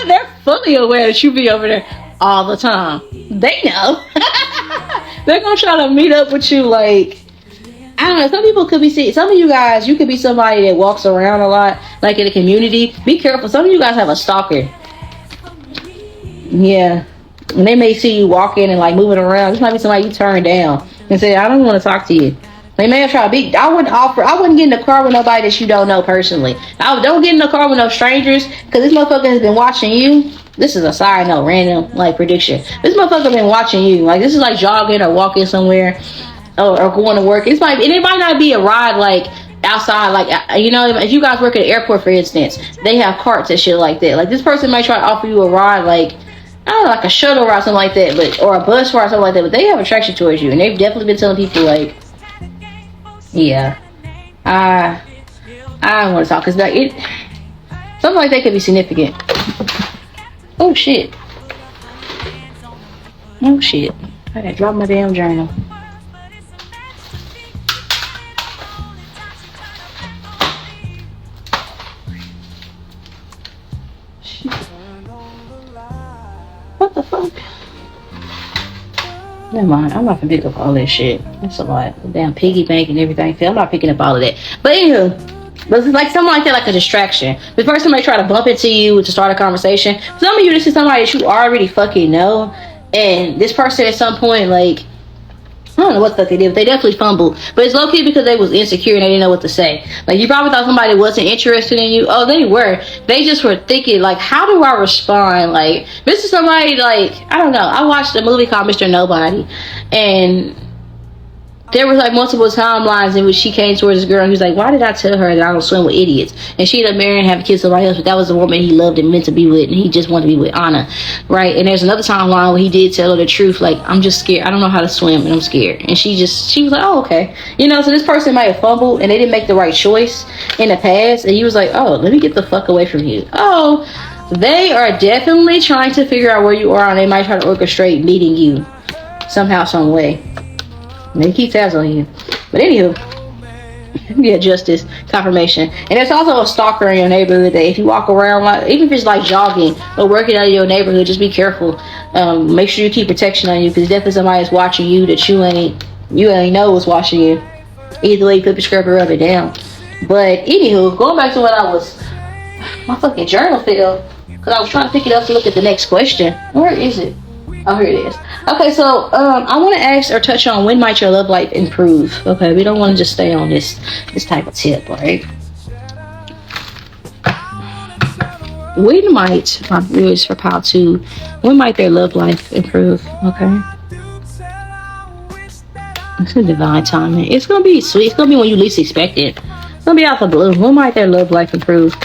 Speaker 2: They're fully aware that you be over there all the time. They know. They're gonna try to meet up with you like, I don't know, some people could be, some of you guys, you could be somebody that walks around a lot, like in the community. Be careful. Some of you guys have a stalker. Yeah. And they may see you walking and like moving around. This might be somebody you turn down and say, I don't want to talk to you. They may have tried to be, I wouldn't get in the car with nobody that you don't know personally. Don't get in the car with no strangers, because this motherfucker has been watching you. This is a side note, random like prediction. This motherfucker been watching you. Like this is like jogging or walking somewhere or going to work. It might not be a ride like outside, like, you know, if you guys work at the airport, for instance, they have carts and shit like that. Like this person might try to offer you a ride, like, I don't know, like a shuttle ride, something like that, but or a bus ride, something like that. But they have attraction towards you, and they've definitely been telling people like, yeah, I don't want to talk, because like it, something like that could be significant. Oh shit! Oh shit! I gotta drop my damn journal. What the fuck? Never mind. I'm not gonna pick up all that shit. That's a lot. The damn piggy bank and everything. I'm not picking up all of that. But anywho, but it's like something like that, like a distraction. The person may try to bump into you to start a conversation. Some of you, this is somebody that you already fucking know, and this person at some point, like, I don't know what the fuck they did, but they definitely fumbled. But it's low-key because they was insecure and they didn't know what to say. Like, you probably thought somebody wasn't interested in you. Oh, they were. They just were thinking, like, how do I respond? Like, this is somebody, like, I don't know. I watched a movie called Mr. Nobody, and there was like multiple timelines in which she came towards this girl and he was like, why did I tell her that I don't swim with idiots? And she ended up marrying and having kids with somebody else, but that was the woman he loved and meant to be with, and he just wanted to be with Anna, right? And there's another timeline where he did tell her the truth, like, I'm just scared, I don't know how to swim and I'm scared. And she was like, oh, okay. You know, so this person might have fumbled and they didn't make the right choice in the past, and he was like, oh, let me get the fuck away from you. Oh, they are definitely trying to figure out where you are, and they might try to orchestrate meeting you somehow, some way. And they keep tabs on you. But anywho, yeah, justice, confirmation. And there's also a stalker in your neighborhood that if you walk around, like, even if it's like jogging or working out of your neighborhood, just be careful. Make sure you keep protection on you, because definitely somebody's watching you that you ain't know is watching you. Either way, you put the scrub or rub it down. But anywho, going back to what my fucking journal fell, because I was trying to pick it up to look at the next question. Where is it? Oh, here it is. Okay, so I want to ask or touch on when might your love life improve. Okay, we don't want to just stay on this type of tip, right? When might my viewers for pile 2? When might their love life improve? Okay, it's a divine timing. It's gonna be sweet. It's gonna be when you least expect it. It's gonna be out the blue. When might their love life improve?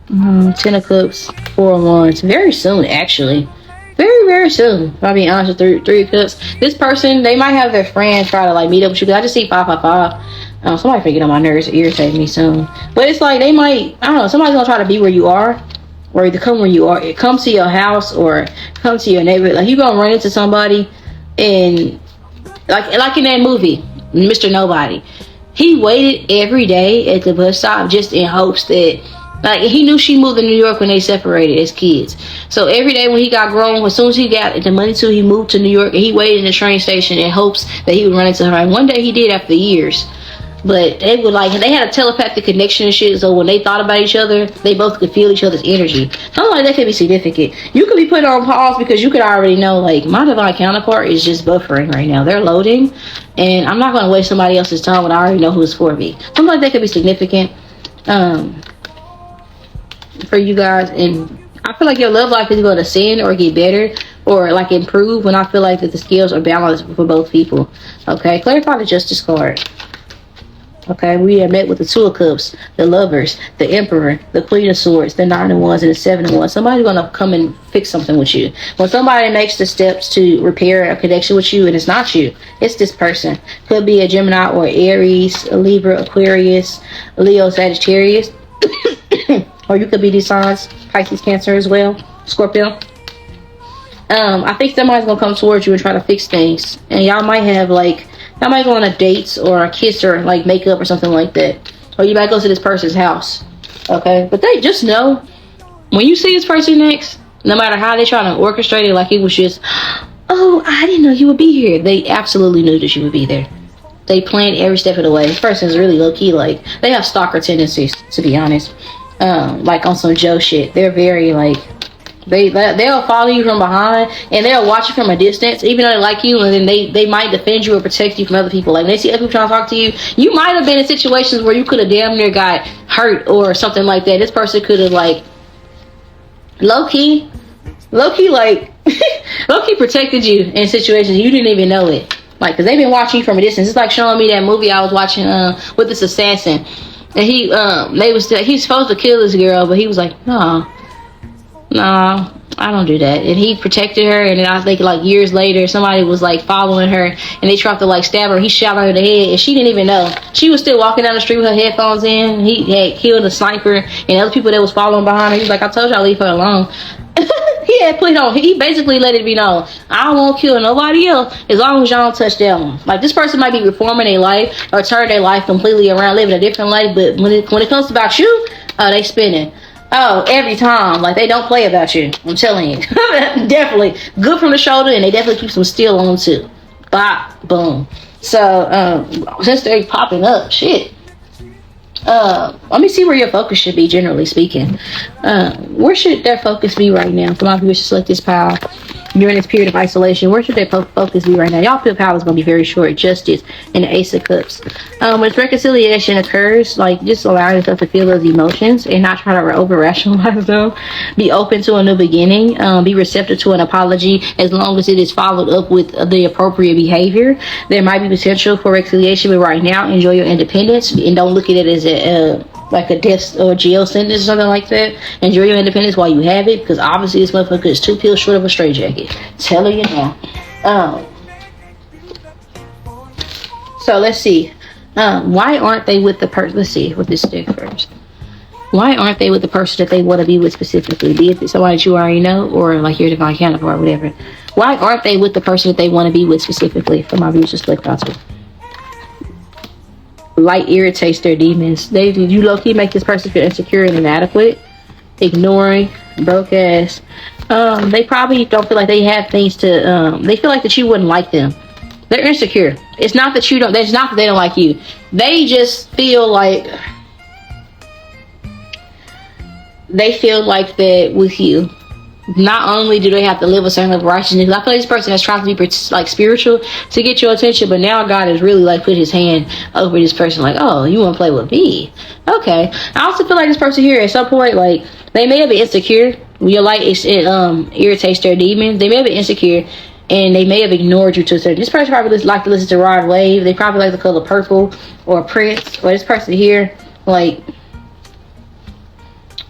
Speaker 2: 10 of Cups, 4 of Wands. Very soon, actually. Very, very soon. If I'll be honest with 3 of Cups. This person, they might have their friend try to like meet up with you. I just see 5, 5, 5. Somebody finna get on my nerves, irritate me soon. But it's like they might, I don't know, somebody's gonna try to be where you are, or either come where you are, come to your house, or come to your neighborhood. Like you gonna run into somebody, and like in that movie, Mr. Nobody, he waited every day at the bus stop just in hopes that, like, he knew she moved to New York when they separated as kids. So every day when he got grown, as soon as he got the money he moved to New York, and he waited in the train station in hopes that he would run into her. And one day he did after years. But they would they had a telepathic connection and shit. So when they thought about each other, they both could feel each other's energy. Something like that could be significant. You could be put on pause because you could already know, like, my divine counterpart is just buffering right now. They're loading, and I'm not going to waste somebody else's time when I already know who it's for me. Something like that could be significant for you guys. And I feel like your love life is going to ascend or get better or like improve when I feel like that the scales are balanced for both people. Okay, clarify the Justice card. Okay, we have met with the 2 of Cups, the Lovers, the Emperor, the Queen of Swords, the 9 of Wands, and the 7 of Wands. Somebody's going to come and fix something with you. When somebody makes the steps to repair a connection with you, and it's not you, it's this person. Could be a Gemini or Aries, a Libra, Aquarius, a Leo, Sagittarius. Or you could be these signs, Pisces, Cancer as well, Scorpio. I think somebody's going to come towards you and try to fix things. And y'all might have y'all might go on a date or a kiss or like makeup or something like that. Or you might go to this person's house. Okay? But they just know when you see this person next, no matter how they're trying to orchestrate it, like it was just, oh, I didn't know you would be here. They absolutely knew that you would be there. They planned every step of the way. This person is really low key. Like, they have stalker tendencies, to be honest. Like on some Joe shit. They're very like, they'll follow you from behind and they'll watch you from a distance, even though they like you, and then they might defend you or protect you from other people. Like when they see other people trying to talk to you, you might have been in situations where you could have damn near got hurt or something like that. This person could have like low key like low key protected you in situations you didn't even know it. Like, because they've been watching you from a distance. It's like showing me that movie I was watching with this assassin, and he's supposed to kill this girl, but he was like, no, I don't do that. And he protected her, and then I think like years later somebody was like following her and they tried to like stab her. He shot her in the head and she didn't even know. She was still walking down the street with her headphones in. He had killed a sniper and other people that was following behind her. He was like, I told y'all leave her alone. He basically let it be known, I won't kill nobody else as long as y'all don't touch that one. Like, this person might be reforming their life or turn their life completely around, living a different life, but when it comes about you, they spinning. Oh, every time. Like, they don't play about you. I'm telling you. Definitely. Good from the shoulder, and they definitely keep some steel on, too. Bop. Boom. So, since they're popping up, shit. Let me see where your focus should be, generally speaking. Where should their focus be right now? For my viewers to select this pile during this period of isolation, where should their focus be right now? Y'all feel pile is going to be very short. Justice and the Ace of Cups. When reconciliation occurs, like, just allow yourself to feel those emotions and not try to over rationalize them. Be open to a new beginning. Be receptive to an apology as long as it is followed up with the appropriate behavior. There might be potential for reconciliation, but right now enjoy your independence and don't look at it as like a death or jail sentence or something like that. Enjoy your independence while you have it, because obviously this motherfucker is 2 pills short of a straitjacket. Telling you now. So let's see. Why aren't they with the person? Let's see what this did first. Why aren't they with the person that they want to be with specifically? Be it somebody that you already know or like your divine counterpart or whatever. Why aren't they with the person that they want to be with specifically? For my viewers, just click on it. Light irritates their demons. You low-key make this person feel insecure and inadequate, ignoring, broke ass. They probably don't feel like they have things to, they feel like that you wouldn't like them. They're insecure. It's not that it's not that they don't like you. They just feel like, that with you, not only do they have to live a certain level of righteousness, I feel like this person has tried to be like spiritual to get your attention, but now God has really like put his hand over this person, like, oh, you want to play with me? Okay. I also feel like this person here at some point, like, they may have been insecure. Your light irritates their demons. They may have been insecure, and they may have ignored you to a certain. This person probably like to listen to Rod Wave. They probably like the color purple or Prince. Or this person here, like,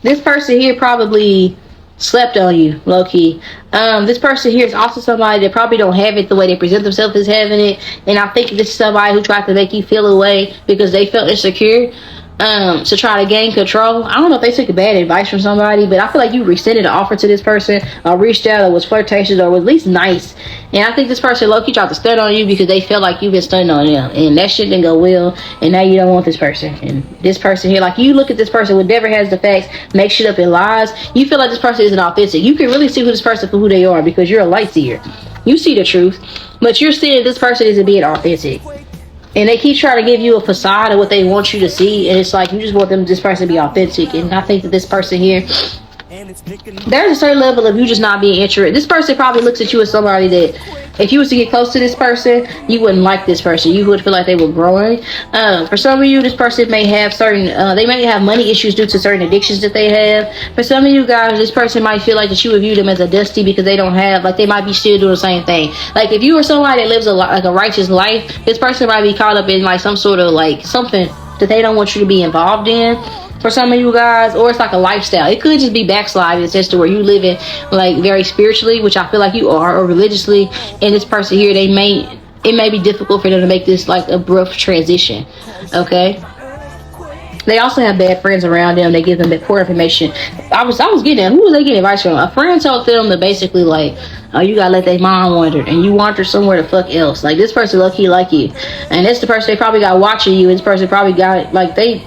Speaker 2: this person here probably slept on you, low-key. This person here is also somebody that probably don't have it the way they present themselves as having it, and I think this is somebody who tried to make you feel away because they felt insecure, to try to gain control. I don't know if they took bad advice from somebody, but I feel like you rescinded an offer to this person, or reached out, or was flirtatious, or was at least nice. And I think this person low-key tried to stun on you because they felt like you've been stunning on them, and that shit didn't go well, and now you don't want this person. And this person here, like, you look at this person who never has the facts, make shit up in lies. You feel like this person isn't authentic. You can really see who this person for who they are because you're a light seer. You see the truth, but you're seeing this person isn't being authentic. And they keep trying to give you a facade of what they want you to see, and it's like you just want this person to be authentic. And I think that this person here, there's a certain level of you just not being interested. This person probably looks at you as somebody that, if you was to get close to this person, you wouldn't like this person. You would feel like they were growing. For some of you, this person may have certain, they may have money issues due to certain addictions that they have. For some of you guys, this person might feel like that you would view them as a dusty because they don't have, like, they might be still doing the same thing. Like, if you were somebody that lives like a righteous life, this person might be caught up in like some sort of like something that they don't want you to be involved in. For some of you guys, or it's like a lifestyle. It could just be backsliding. It's just to where you live in like very spiritually, which I feel like you are, or religiously. And this person here, it may be difficult for them to make this like abrupt transition. Okay. They also have bad friends around them. They give them poor information. I was getting, who was they getting advice from? A friend told them to basically like, oh, you gotta let their mom wander, and you wander somewhere the fuck else. Like, this person low-key like you, and that's the person they probably got watching you. And this person probably got like they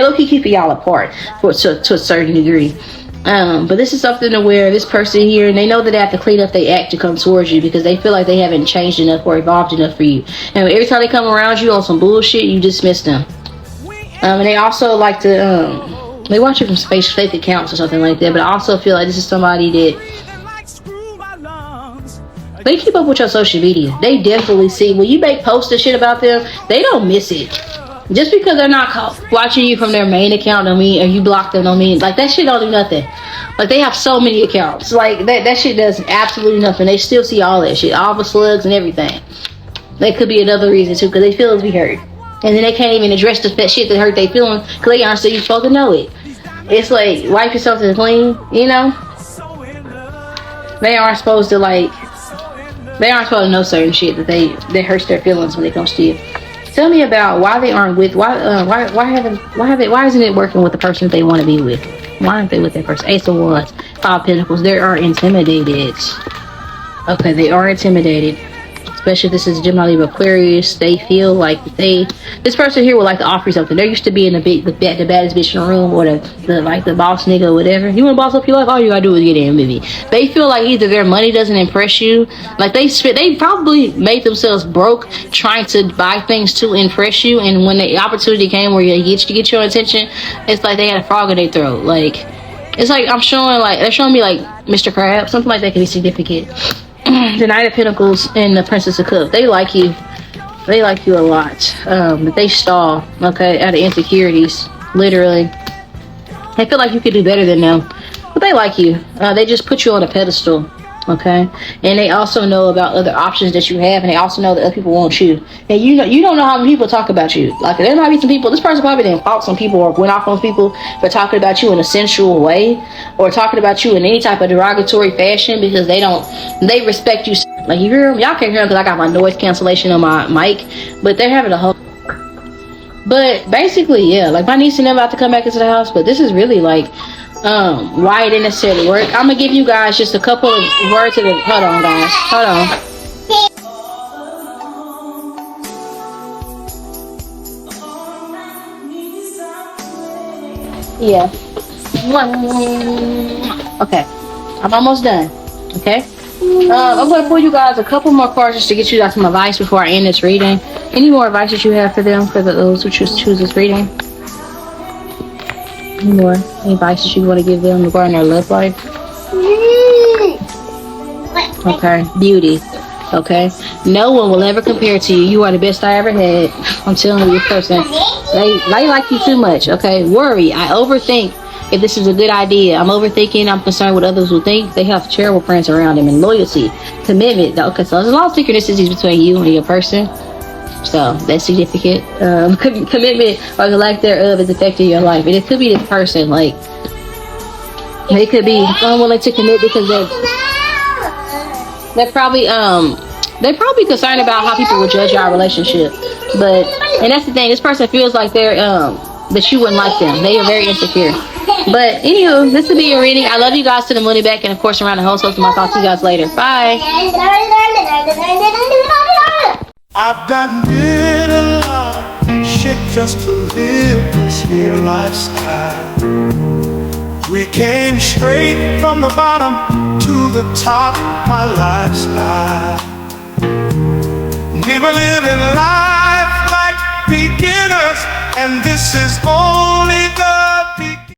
Speaker 2: low-key keep y'all apart to a certain degree. But this is something to where this person here, and they know that they have to clean up their act to come towards you because they feel like they haven't changed enough or evolved enough for you. And every time they come around you on some bullshit, you dismiss them. And they also like to they watch you from fake accounts or something like that. But I also feel like this is somebody that they keep up with your social media. They definitely see when you make posts and shit about them. They don't miss it. Just because they're not watching you from their main account don't mean, or you block them don't mean, like, that shit don't do nothing. Like, they have so many accounts. Like, that shit does absolutely nothing. They still see all that shit, all the slugs and everything. That could be another reason too, because they feelings be hurt. And then they can't even address the shit that hurt their feelings because they aren't so you supposed to know it. It's like, wipe yourself to clean, you know? They aren't supposed to like, they aren't supposed to know certain shit that hurts their feelings when it comes to you. Tell me about why they aren't with, why isn't it working with the person that they want to be with? Why aren't they with that person? Ace of Wands, 5 of Pentacles. They are intimidated. Okay, they are intimidated. Especially if this is Gemini, Libra, Aquarius. They feel like this person here would like to offer you something. They're used to being the baddest bitch in the room, or the boss nigga or whatever. You want to boss up your life? All you gotta do is get in with me. They feel like either their money doesn't impress you, like they probably made themselves broke trying to buy things to impress you, and when the opportunity came where you get your attention, it's like they had a frog in their throat. Like, it's like they're showing me like Mr. Crab, something like that can be significant. The Knight of Pentacles and the Princess of Cups. They like you. They like you a lot. But they stall, okay, out of insecurities. Literally. They feel like you could do better than them. But they like you. They just put you on a pedestal. Okay? And they also know about other options that you have, and they also know that other people want you. And you don't know how many people talk about you. Like, there might be some people, this person probably didn't fault some people or went off on people for talking about you in a sensual way, or talking about you in any type of derogatory fashion, because they respect you. Like, you hear them? Y'all can't hear them because I got my noise cancellation on my mic, but they're having a whole. But basically, yeah, like, my niece and them about to come back into the house, but this is really like why it didn't necessarily work. I'm gonna give you guys just a couple of words of the, hold on guys, hold on. Yeah. Okay, I'm almost done. Okay, I'm gonna pull you guys a couple more cards just to get you guys some advice before I end this reading. Any more advice that you have for them, for those who choose this reading? Any advice that you want to give them regarding their love life? Okay, beauty. Okay, no one will ever compare to you. You are the best I ever had. I'm telling you, this person, they like you too much. Okay, worry. I overthink if this is a good idea. I'm overthinking. I'm concerned what others will think. They have terrible friends around them. And loyalty, commitment. Okay, so there's a lot of synchronicities between you and your person. So that's significant. Commitment or the lack thereof is affecting your life, and it could be this person. Like, they could be unwilling to commit because they're probably concerned about how people will judge our relationship. And that's the thing. This person feels like they're that you wouldn't like them. They are very insecure. But anywho, this will be your reading. I love you guys to the moon and back, and of course around the whole social. I'll talk to you guys later. Bye.
Speaker 1: I've done did a lot of shit just to live this here lifestyle. We came straight from the bottom to the top, my lifestyle. We were living life like beginners, and this is only the